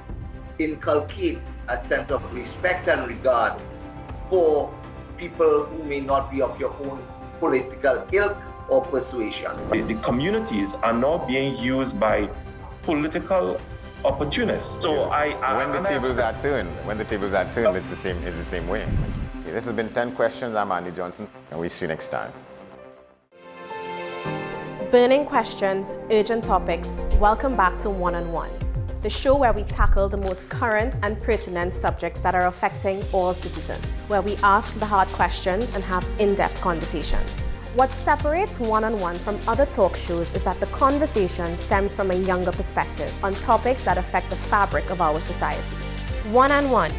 inculcate a sense of respect and regard for people who may not be of your own political ilk or persuasion? The communities are now being used by political opportunists. So when the tables are turned, it's the same way. Okay, this has been 10 Questions. I'm Andy Johnson, and we'll see you next time. Burning questions, urgent topics. Welcome back to One on One, the show where we tackle the most current and pertinent subjects that are affecting all citizens, where we ask the hard questions and have in-depth conversations. What separates One-on-One from other talk shows is that the conversation stems from a younger perspective on topics that affect the fabric of our society. One-on-One,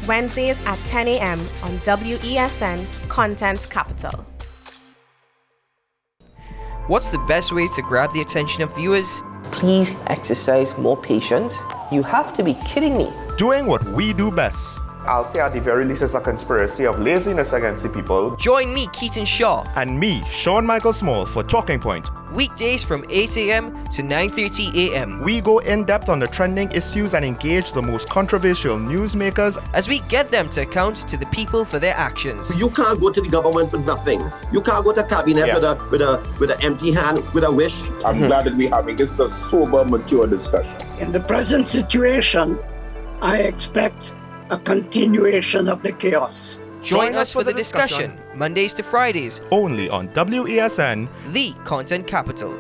Wednesdays at 10 a.m. on WESN Content Capital. What's the best way to grab the attention of viewers? Please exercise more patience. You have to be kidding me. Doing what we do best. I'll say at the very least it's a conspiracy of laziness against the people. Join me, Keaton Shaw. And me, Sean Michael Small, for Talking Point. Weekdays from 8 a.m. to 9:30 a.m. We go in depth on the trending issues and engage the most controversial newsmakers as we get them to account to the people for their actions. You can't go to the government with nothing. You can't go to cabinet with an empty hand, with a wish. I'm glad that we're having this a sober, mature discussion. In the present situation, I expect a continuation of the chaos. Join us for the discussion, Mondays to Fridays, only on WESN, the Content Capital.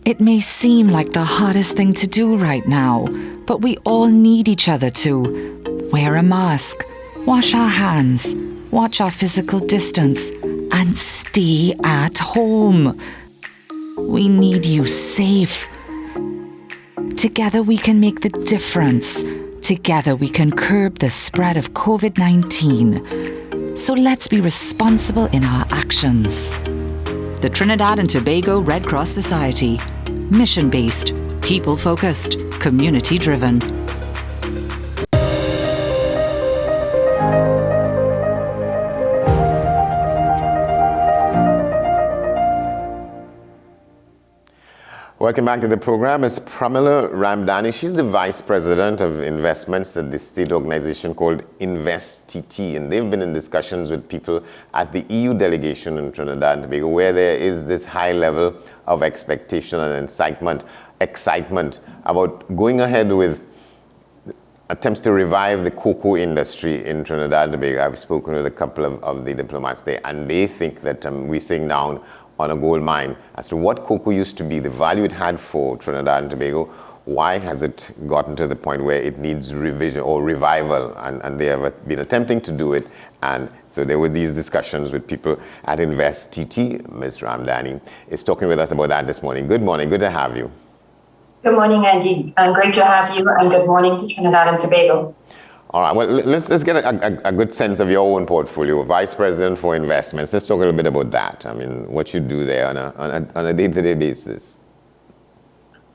It may seem like the hardest thing to do right now, but we all need each other to wear a mask, wash our hands, watch our physical distance, and stay at home. We need you safe. Together we can make the difference. Together we can curb the spread of COVID-19. So let's be responsible in our actions. The Trinidad and Tobago Red Cross Society. Mission-based, people-focused, community-driven. Welcome back to the program. It's Pramila Ramdani. She's the Vice President of Investments at the state organization called InvestTT. And they've been in discussions with people at the EU delegation in Trinidad and Tobago, where there is this high level of expectation and excitement about going ahead with attempts to revive the cocoa industry in Trinidad and Tobago. I've spoken with a couple of the diplomats there, and they think that we're sitting down on a gold mine as to what cocoa used to be, the value it had for Trinidad and Tobago. Why has it gotten to the point where it needs revision or revival? And they have been attempting to do it. And so there were these discussions with people at InvestTT. Ms. Ramdani is talking with us about that this morning. Good morning. Good to have you. Good morning, Andy. Great to have you, and good morning to Trinidad and Tobago. All right, well, let's get a good sense of your own portfolio. Vice President for Investments. Let's talk a little bit about that. I mean, what you do there on a day-to-day basis.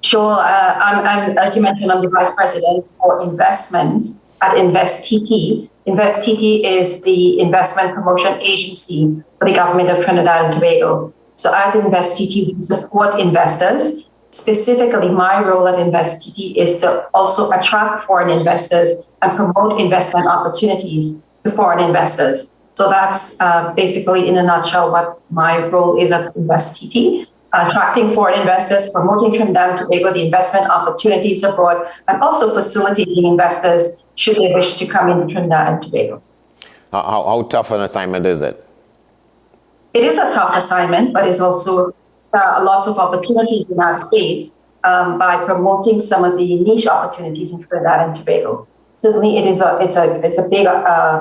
Sure. I'm, as you mentioned, I'm the Vice President for Investments at InvestTT. InvestTT is the investment promotion agency for the government of Trinidad and Tobago. So at InvestTT, we support investors. Specifically, my role at InvestTT is to also attract foreign investors and promote investment opportunities to foreign investors. So that's basically, in a nutshell, what my role is at InvestTT, attracting foreign investors, promoting Trinidad and Tobago, the investment opportunities abroad, and also facilitating investors should they wish to come into Trinidad and Tobago. How tough an assignment is it? It is a tough assignment, but it's also lots of opportunities in that space by promoting some of the niche opportunities in Trinidad and Tobago. Certainly, it's a big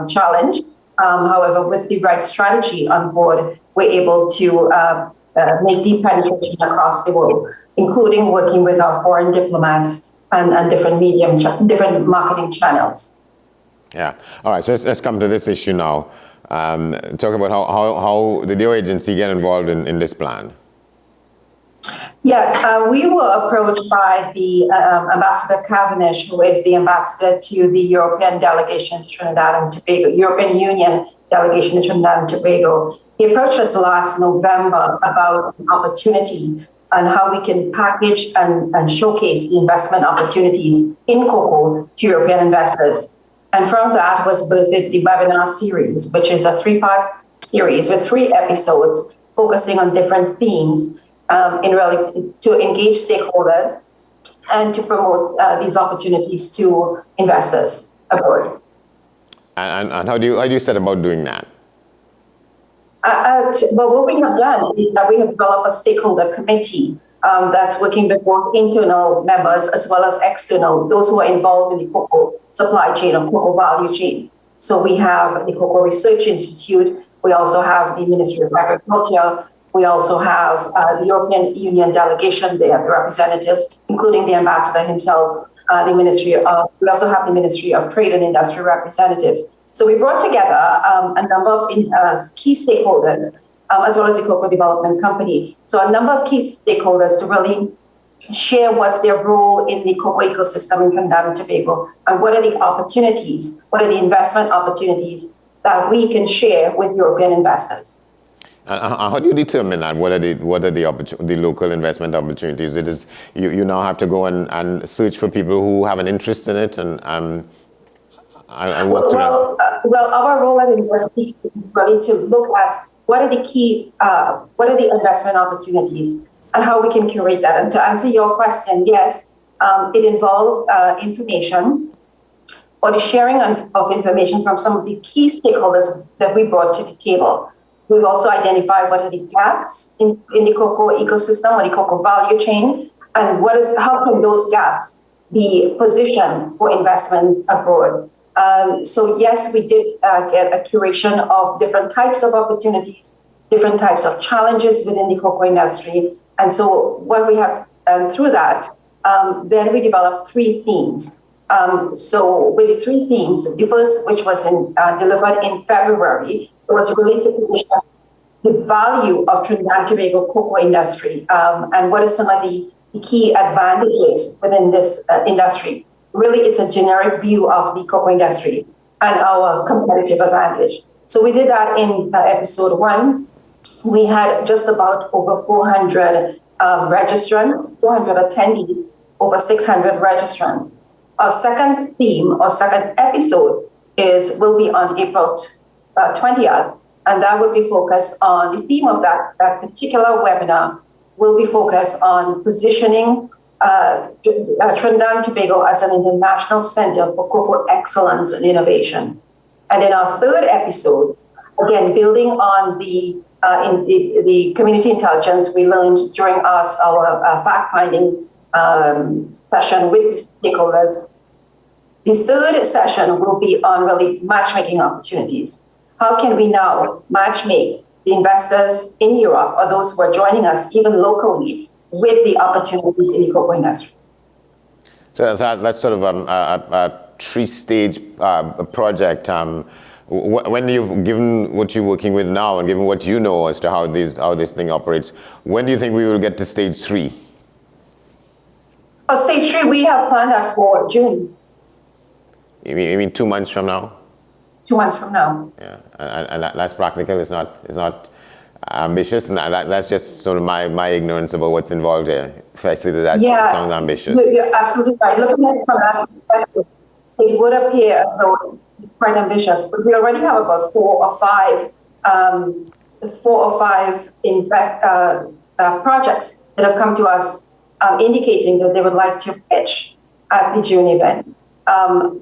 challenge. However, with the right strategy on board, we're able to make deep penetration across the world, including working with our foreign diplomats and different marketing channels. Yeah. All right. So let's come to this issue now. Talk about how did your agency get involved in this plan? Yes, we were approached by the Ambassador Cavendish, who is the ambassador to the European delegation to Trinidad and Tobago, European Union delegation to Trinidad and Tobago. He approached us last November about an opportunity and how we can package and showcase the investment opportunities in cocoa to European investors. And from that was birthed the webinar series, which is a 3-part series with 3 episodes focusing on different themes to engage stakeholders and to promote these opportunities to investors abroad. And how do you set about doing that? Well, what we have done is that we have developed a stakeholder committee that's working with both internal members as well as external, those who are involved in the cocoa supply chain or cocoa value chain. So we have the Cocoa Research Institute. We also have the Ministry of Agriculture. We also have the European Union delegation, they have the representatives, including the ambassador himself, we also have the Ministry of Trade and Industry representatives. So we brought together a number of key stakeholders, as well as the Cocoa Development Company. So a number of key stakeholders to really share what's their role in the cocoa ecosystem in Trinidad and Tobago, and what are the opportunities, what are the investment opportunities that we can share with European investors. How do you determine that? What are the local investment opportunities? It is you now have to go and search for people who have an interest in it and work through that. Well, our role as investors is really to look at what are the investment opportunities and how we can curate that. And to answer your question, yes, it involved information or the sharing of information from some of the key stakeholders that we brought to the table. We've also identified what are the gaps in the cocoa ecosystem or the cocoa value chain, and how can those gaps be positioned for investments abroad. So yes, we did get a curation of different types of opportunities, different types of challenges within the cocoa industry. And so what we have done through that, then we developed 3 themes. So with the 3 themes, the first, which was delivered in February, it was really to position the value of Trinidad and Tobago cocoa industry and what are some of the key advantages within this industry. Really, it's a generic view of the cocoa industry and our competitive advantage. So we did that in episode 1. We had just about over 400 registrants, 400 attendees, over 600 registrants. Our second theme, or second episode, will be on April 20th, and that will be focused on the theme of that particular webinar will be focused on positioning Trinidad and Tobago as an international center for cocoa excellence and innovation. And in our third episode, again, building on the community intelligence we learned during our fact-finding session with the stakeholders, the third session will be on really matchmaking opportunities. How can we now matchmake the investors in Europe or those who are joining us even locally with the opportunities in the cocoa industry? So that's sort of a 3-stage project. When you've given what you're working with now and given what you know as to how this thing operates, when do you think we will get to stage 3? Stage 3, we have planned that for June. You mean 2 months from now? 2 months from now. Yeah, and that's practical. It's not ambitious, and that's just sort of my ignorance about what's involved here. If I say that sounds ambitious. You're absolutely right. Looking at it from that perspective, it would appear as though it's quite ambitious, but we already have about 4 or 5 in fact projects that have come to us indicating that they would like to pitch at the June event.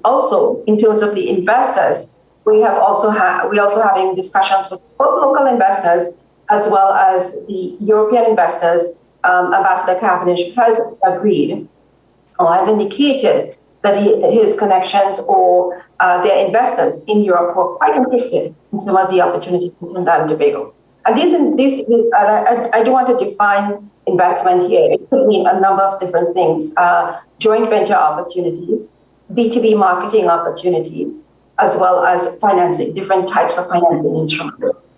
Also, in terms of the investors, we also having discussions with both local investors as well as the European investors. Ambassador Cavendish has agreed or has indicated that his connections or their investors in Europe were quite interested in some of the opportunities in Trinidad and Tobago. And I do want to define investment here. It could mean a number of different things: joint venture opportunities, B2B marketing opportunities, as well as financing, different types of financing instruments.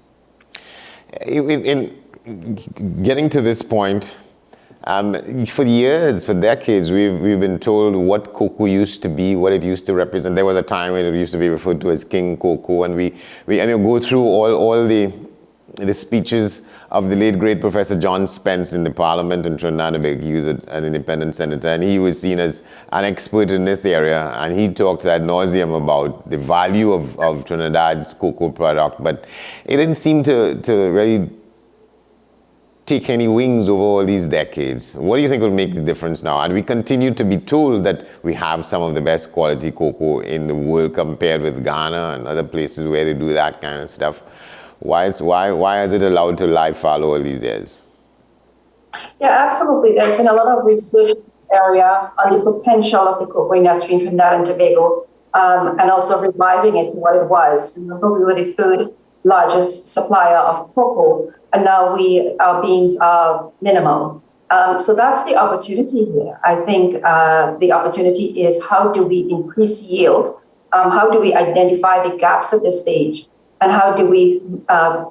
In getting to this point, for years, for decades, we've been told what cocoa used to be, what it used to represent. There was a time when it used to be referred to as King Cocoa, and we go through all the speeches of the late great Professor John Spence in the Parliament in Trinidad and Tobago. He was an independent senator, and he was seen as an expert in this area, and he talked ad nauseum about the value of Trinidad's cocoa product, but it didn't seem to really take any wings over all these decades. What do you think will make the difference now? And we continue to be told that we have some of the best quality cocoa in the world compared with Ghana and other places where they do that kind of stuff. Why is it allowed to lie fallow all these years? Yeah, absolutely. There's been a lot of research in this area on the potential of the cocoa industry in Trinidad and Tobago. and also reviving it to what it was. Remember, we were the third largest supplier of cocoa, and now our beans are minimal. So that's the opportunity here. I think the opportunity is how do we increase yield? How do we identify the gaps at this stage? And how do we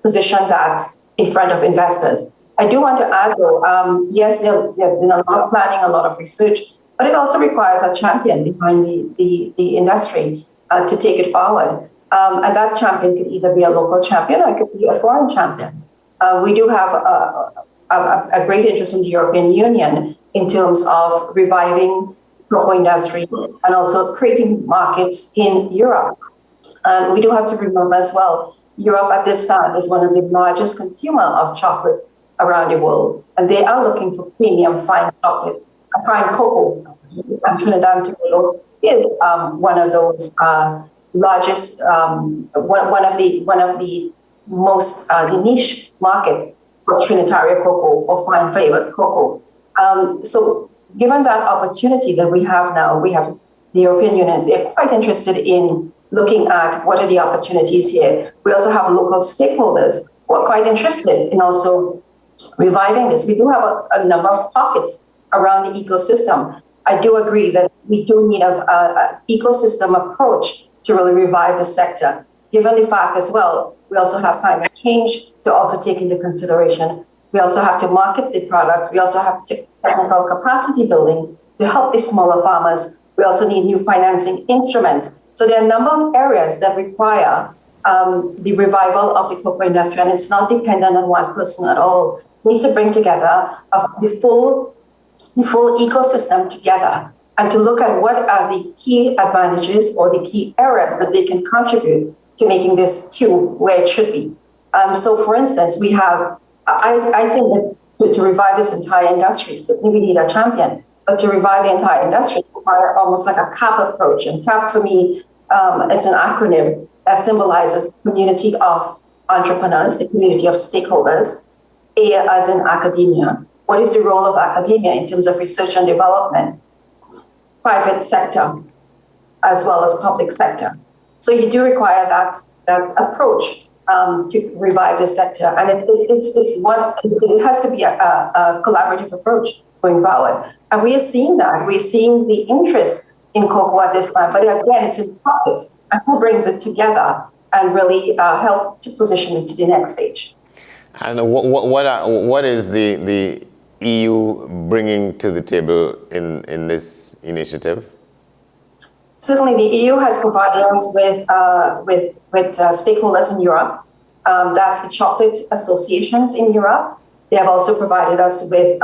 position that in front of investors? I do want to add, though, yes, there's been a lot of planning, a lot of research, but it also requires a champion behind the industry to take it forward. And that champion could either be a local champion or it could be a foreign champion. We do have a great interest in the European Union in terms of reviving the cocoa industry and also creating markets in Europe. And we do have to remember as well, Europe at this time is one of the largest consumer of chocolate around the world. And they are looking for premium fine chocolate, fine cocoa. And Trinidad and Tobago is one of those largest, one of the most niche market for Trinitaria cocoa or fine flavored cocoa. So given that opportunity that we have now, we have the European Union, they're quite interested in looking at what are the opportunities here. We also have local stakeholders who are quite interested in also reviving this. We do have a number of pockets around the ecosystem. I do agree that we do need an ecosystem approach to really revive the sector, given the fact as well, we also have climate change to also take into consideration. We also have to market the products. We also have technical capacity building to help the smaller farmers. We also need new financing instruments. So there are a number of areas that require the revival of the cocoa industry, and it's not dependent on one person at all. We need to bring together the full ecosystem together and to look at what are the key advantages or the key areas that they can contribute to making this to where it should be. So for instance, we have, I think that to revive this entire industry, certainly we need a champion, but to revive the entire industry require almost like a CAP approach. And CAP for me is an acronym that symbolizes the community of entrepreneurs, the community of stakeholders, A as in academia. What is the role of academia in terms of research and development? Private sector, as well as public sector. So you do require that approach to revive the sector. And it has to be a collaborative approach going forward. And we are seeing that. We're seeing the interest in cocoa at this time. But again, it's in pockets. And who brings it together and really help to position it to the next stage? And what is the EU bringing to the table in this initiative? Certainly, the EU has provided us with stakeholders in Europe. That's the chocolate associations in Europe. They have also provided us with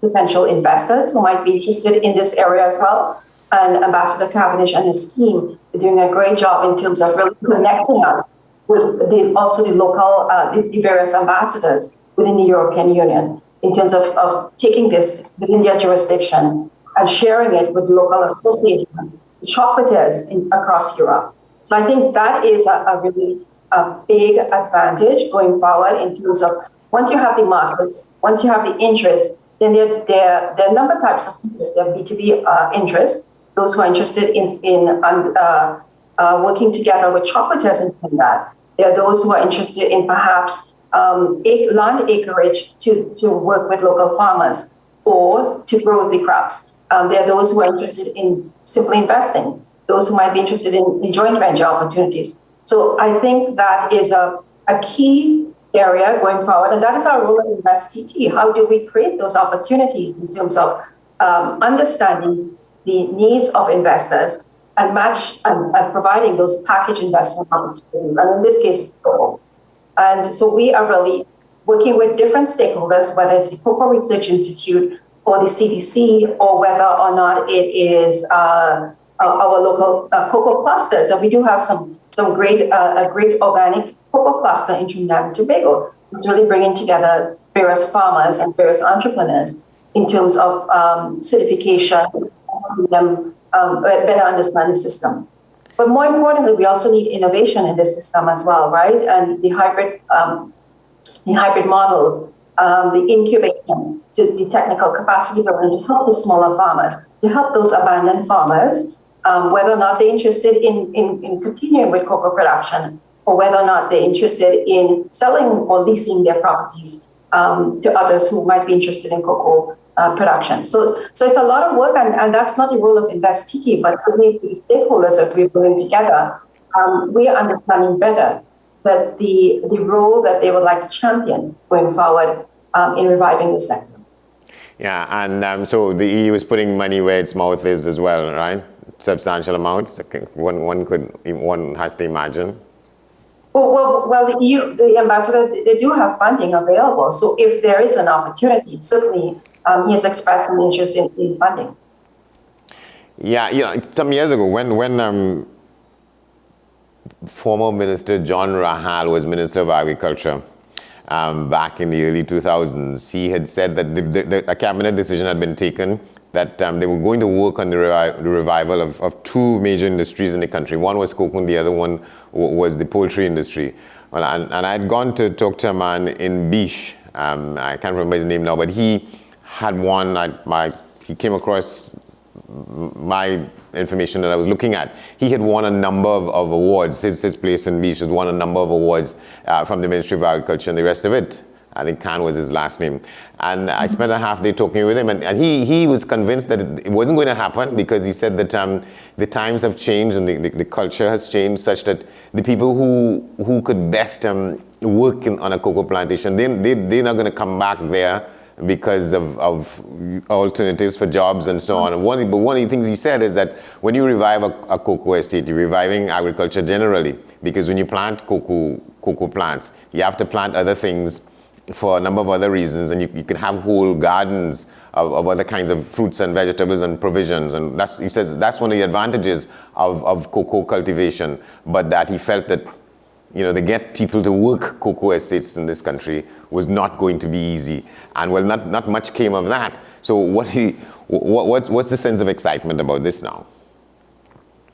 potential investors who might be interested in this area as well. And Ambassador Cavendish and his team are doing a great job in terms of really connecting us with the local, the various ambassadors within the European Union in terms of taking this within their jurisdiction and sharing it with local associations, chocolatiers across Europe. So I think that is a really big advantage going forward in terms of once you have the markets, once you have the interest, then there are a number of types of interest. There are B2B interests, those who are interested in working together with chocolatiers in Trinidad. There are those who are interested in perhaps land acreage to work with local farmers or to grow the crops. There are those who are interested in simply investing, those who might be interested in joint venture opportunities. So I think that is a key area going forward, and that is our role at InvestTT. How do we create those opportunities in terms of understanding the needs of investors and match and providing those package investment opportunities, and in this case, cocoa. And so we are really working with different stakeholders, whether it's the Cocoa Research Institute or the CDC, or whether or not it is our local cocoa clusters. And we do have some great organic cocoa cluster in Trinidad and Tobago. It's really bringing together various farmers and various entrepreneurs in terms of certification, helping them better understand the system. But more importantly, we also need innovation in this system as well, right? And the hybrid models, the incubation, to the technical capacity building to help the smaller farmers, to help those abandoned farmers whether or not they're interested in continuing with cocoa production, or whether or not they're interested in selling or leasing their properties to others who might be interested in cocoa production. So it's a lot of work, and that's not the role of InvestTT, but certainly the stakeholders that we're pulling together, we are understanding better that the role that they would like to champion going forward in reviving the sector. Yeah, and so the EU is putting money where its mouth is as well, right? Substantial amounts. One has to imagine. Well, the EU, the ambassador, they do have funding available. So if there is an opportunity, certainly he has expressed an interest in funding. Yeah, some years ago when former Minister John Rahal was Minister of Agriculture, back in the early 2000s, he had said that a cabinet decision had been taken that they were going to work on the revival of two major industries in the country. One was cocoa and the other one was the poultry industry. Well, and I had gone to talk to a man in Biche, I can't remember his name now, but he had won, he came across my information that I was looking at. He had won a number of awards. His place in Biche has won a number of awards from the Ministry of Agriculture, and the rest of it, I think Khan was his last name. And I spent a half day talking with him, and he was convinced that it wasn't going to happen, because he said that the times have changed and the culture has changed such that the people who could best work on a cocoa plantation, they're not going to come back there because of alternatives for jobs and so on. But one of the things he said is that when you revive a cocoa estate, you're reviving agriculture generally, because when you plant cocoa plants, you have to plant other things for a number of other reasons, and you can have whole gardens of other kinds of fruits and vegetables and provisions, and he says that's one of the advantages of cocoa cultivation, but that he felt that to get people to work cocoa estates in this country was not going to be easy, and well, not much came of that. So what's the sense of excitement about this now?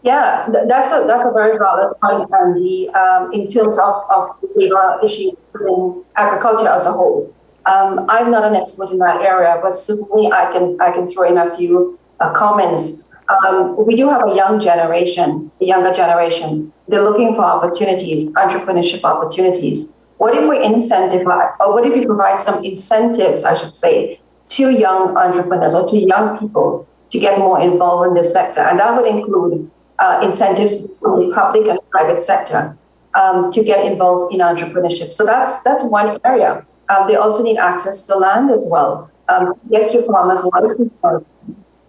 Yeah, that's a very valid point, Andy, in terms of the labor issues within agriculture as a whole. I'm not an expert in that area, but certainly I can throw in a few comments. We do have a younger generation. They're looking for opportunities, entrepreneurship opportunities. What if we incentivize, or what if we provide some incentives, I should say, to young entrepreneurs or to young people to get more involved in this sector? And that would include incentives from the public and private sector to get involved in entrepreneurship. So that's one area. They also need access to land as well. Get your farmers licensed.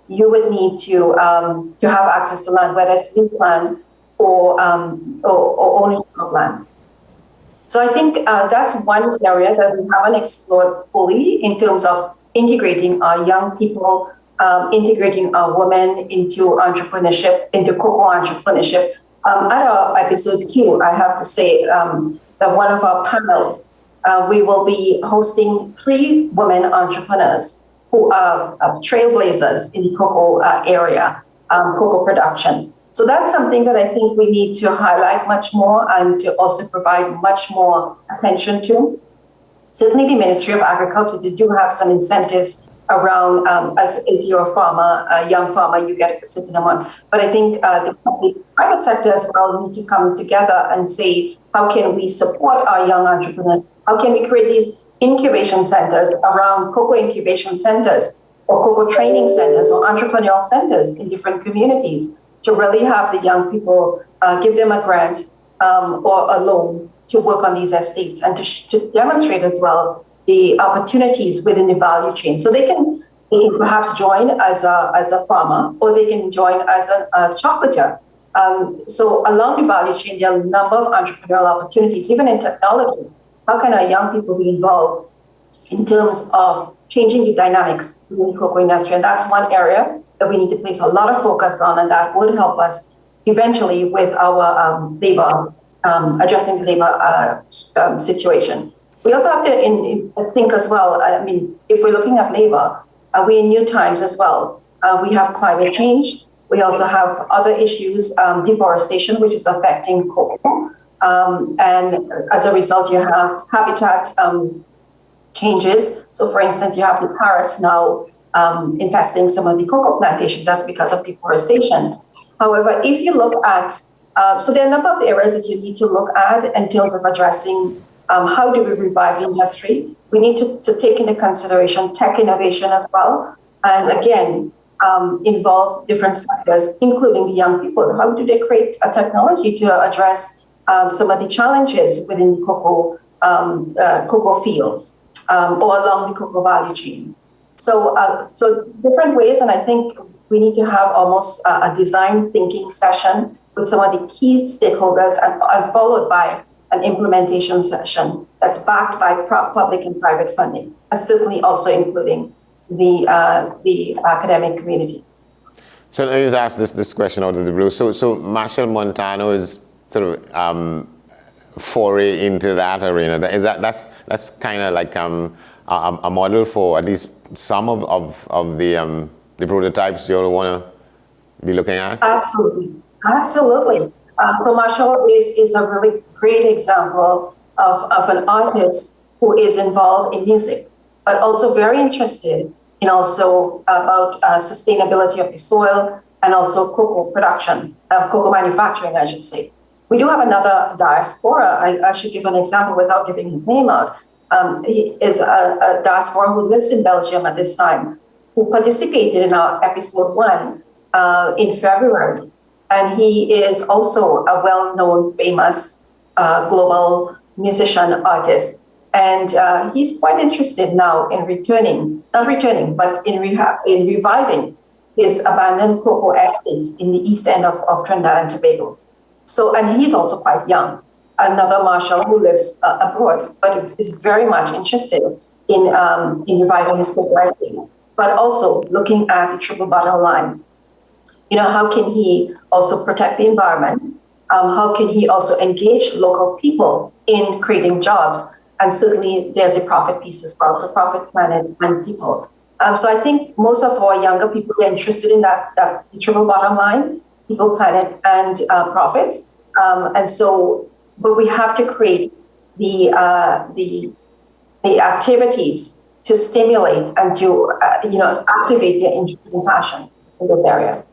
You would need to have access to land, whether it's lease land or ownership of land. So I think that's one area that we haven't explored fully in terms of integrating our young people, integrating our women into entrepreneurship, into cocoa entrepreneurship. At our episode 2, I have to say that one of our panels, we will be hosting 3 women entrepreneurs who are trailblazers in the cocoa area, cocoa production. So that's something that I think we need to highlight much more and to also provide much more attention to. Certainly the Ministry of Agriculture, they do have some incentives around, as if you're a farmer, a young farmer, you get a certain amount. But I think the private sector as well need to come together and say, how can we support our young entrepreneurs? How can we create these incubation centers around cocoa incubation centers or cocoa training centers or entrepreneurial centers in different communities to really have the young people, give them a grant or a loan to work on these estates and to demonstrate as well the opportunities within the value chain. So they can perhaps join as a farmer, or they can join as a chocolatier. So along the value chain, there are a number of entrepreneurial opportunities, even in technology. How can our young people be involved in terms of changing the dynamics in the cocoa industry? And that's one area that we need to place a lot of focus on, and that would help us eventually with our labor, addressing the labor situation. We also have to think as well, I mean, if we're looking at labor, we're in new times as well. We have climate change. We also have other issues, deforestation, which is affecting cocoa. And as a result, you have habitat changes. So for instance, you have the parrots now infesting some of the cocoa plantations. That's because of deforestation. However, if you look at, so there are a number of areas that you need to look at in terms of addressing how do we revive the industry. We need to take into consideration tech innovation as well. And again, involve different sectors, including the young people. How do they create a technology to address some of the challenges within the cocoa fields or along the cocoa value chain? So different ways, and I think we need to have almost a design thinking session with some of the key stakeholders and followed by an implementation session that's backed by public and private funding, and certainly also including the academic community. So let me just ask this question out of the blue. So Machel Montano is sort of foray into that arena. That's kind of like a model for at least some of the prototypes you all want to be looking at? Absolutely. So Machel is a really great example of an artist who is involved in music, but also very interested in also about sustainability of the soil and also cocoa production, cocoa manufacturing, I should say. We do have another diaspora. I should give an example without giving his name out. He is a diaspora who lives in Belgium at this time, who participated in our episode 1 in February. And he is also a well-known, famous global musician artist. And he's quite interested now in reviving his abandoned cocoa estates in the east end of Trinidad and Tobago. So, and he's also quite young. Another Machel who lives abroad, but is very much interested in reviving his cocoa estate, but also looking at the triple bottom line. How can he also protect the environment? How can he also engage local people in creating jobs? And certainly there's a profit piece as well, so profit, planet, and people. So I think most of our younger people are interested in that the triple bottom line, people, planet, and profits. But we have to create the activities to stimulate and to activate their interest and passion in this area.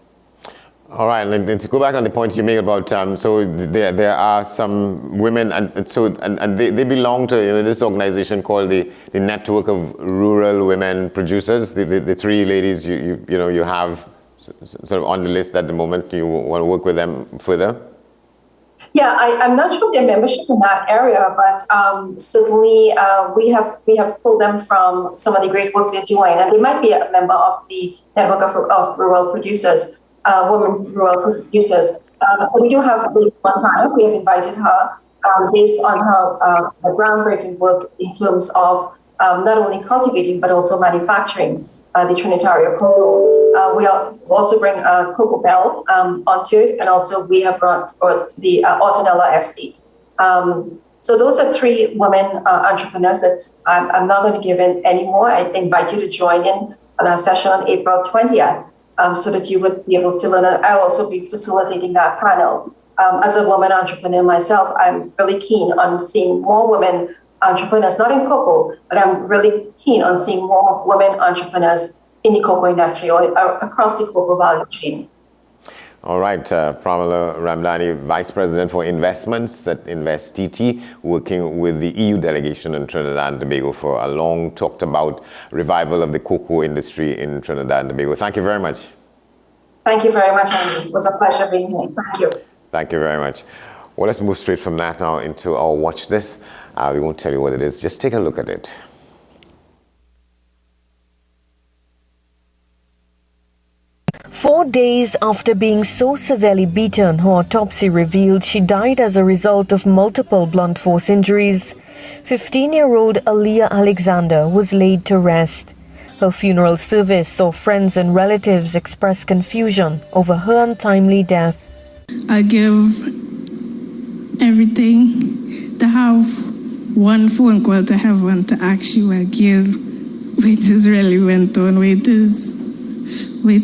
All right, and to go back on the point you made about so there are some women, and they belong to this organization called the Network of Rural Women Producers. The three ladies you have sort of on the list at the moment. Do you want to work with them further? Yeah, I'm not sure of their membership in that area, but certainly we have pulled them from some of the great works they're doing, and they might be a member of the Network of Rural Producers. Women rural producers. So we do have one time. We have invited her based on her groundbreaking work in terms of not only cultivating but also manufacturing the Trinitario cocoa. We also bring Cocoa Bell onto it, and also we have brought the Ortonella estate. So those are three women entrepreneurs that I'm not going to give in anymore. I invite you to join in on our session on April 20th. So that you would be able to learn. And I'll also be facilitating that panel. As a woman entrepreneur myself, I'm really keen on seeing more women entrepreneurs, not in cocoa, but I'm really keen on seeing more women entrepreneurs in the cocoa industry or across the cocoa value chain. All right, Pramila Ramdani, Vice President for Investments at InvestTT, working with the EU delegation in Trinidad and Tobago for a long talked about revival of the cocoa industry in Trinidad and Tobago. Thank you very much. Thank you very much, Andy. It was a pleasure being here. Thank you. Thank you very much. Well, let's move straight from that now into our Watch This. We won't tell you what it is. Just take a look at it. Four days after being so severely beaten, her autopsy revealed she died as a result of multiple blunt force injuries. 15-year-old Aaliyah Alexander was laid to rest. Her funeral service saw friends and relatives express confusion over her untimely death. I give everything to have one phone call to heaven to ask you again what is really went on, what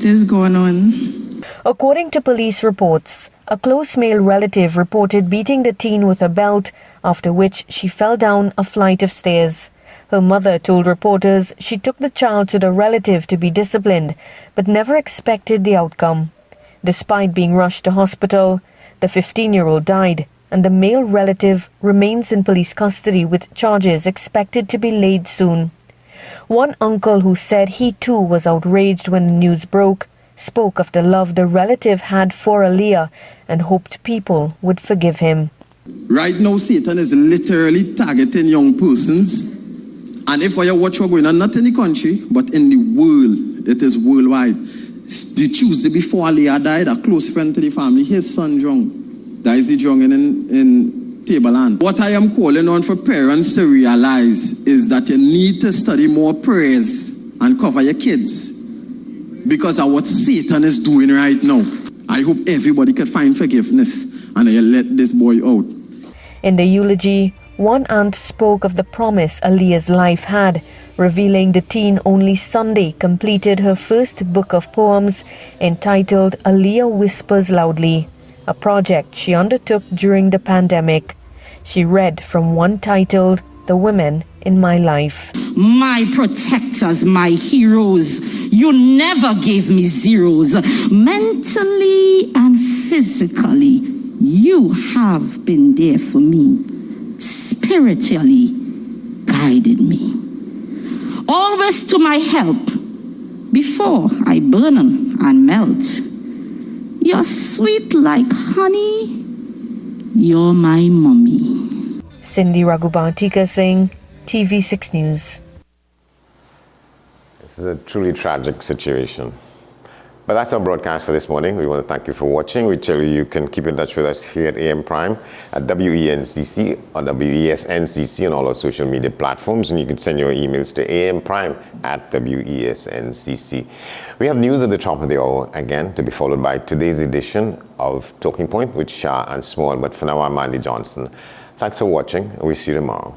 is going on. According to police reports, a close male relative reported beating the teen with a belt, after which she fell down a flight of stairs. Her mother told reporters she took the child to the relative to be disciplined, but never expected the outcome. Despite being rushed to hospital, the 15-year-old died, and the male relative remains in police custody with charges expected to be laid soon. One uncle who said he too was outraged when the news broke spoke of the love the relative had for Aaliyah and hoped people would forgive him. Right now, Satan is literally targeting young persons. And if you watch what's going on, not in the country, but in the world, it is worldwide. The Tuesday before Aaliyah died, a close friend to the family, his son drunk. That is the drunk in Tableland. What I am calling on for parents to realize is that you need to study more prayers and cover your kids. Because of what Satan is doing right now. I hope everybody can find forgiveness and you let this boy out. In the eulogy, one aunt spoke of the promise Aaliyah's life had, revealing the teen only Sunday completed her first book of poems entitled Aaliyah Whispers Loudly, a project she undertook during the pandemic. She read from one titled The Women in My Life. My protectors, my heroes, you never gave me zeros. Mentally and physically, you have been there for me. Spiritually guided me. Always to my help before I burn and melt. You're sweet like honey. You're my mommy. Cindy Raghubantika Singh, TV6 News. This is a truly tragic situation. But that's our broadcast for this morning. We want to thank you for watching. We tell you can keep in touch with us here at AM Prime at WENCC or WESNCC on all our social media platforms. And you can send your emails to amprime@WESNCC. We have news at the top of the hour again to be followed by today's edition of Talking Point with Shah and Small. But for now, I'm Andy Johnson. Thanks for watching, and we'll see you tomorrow.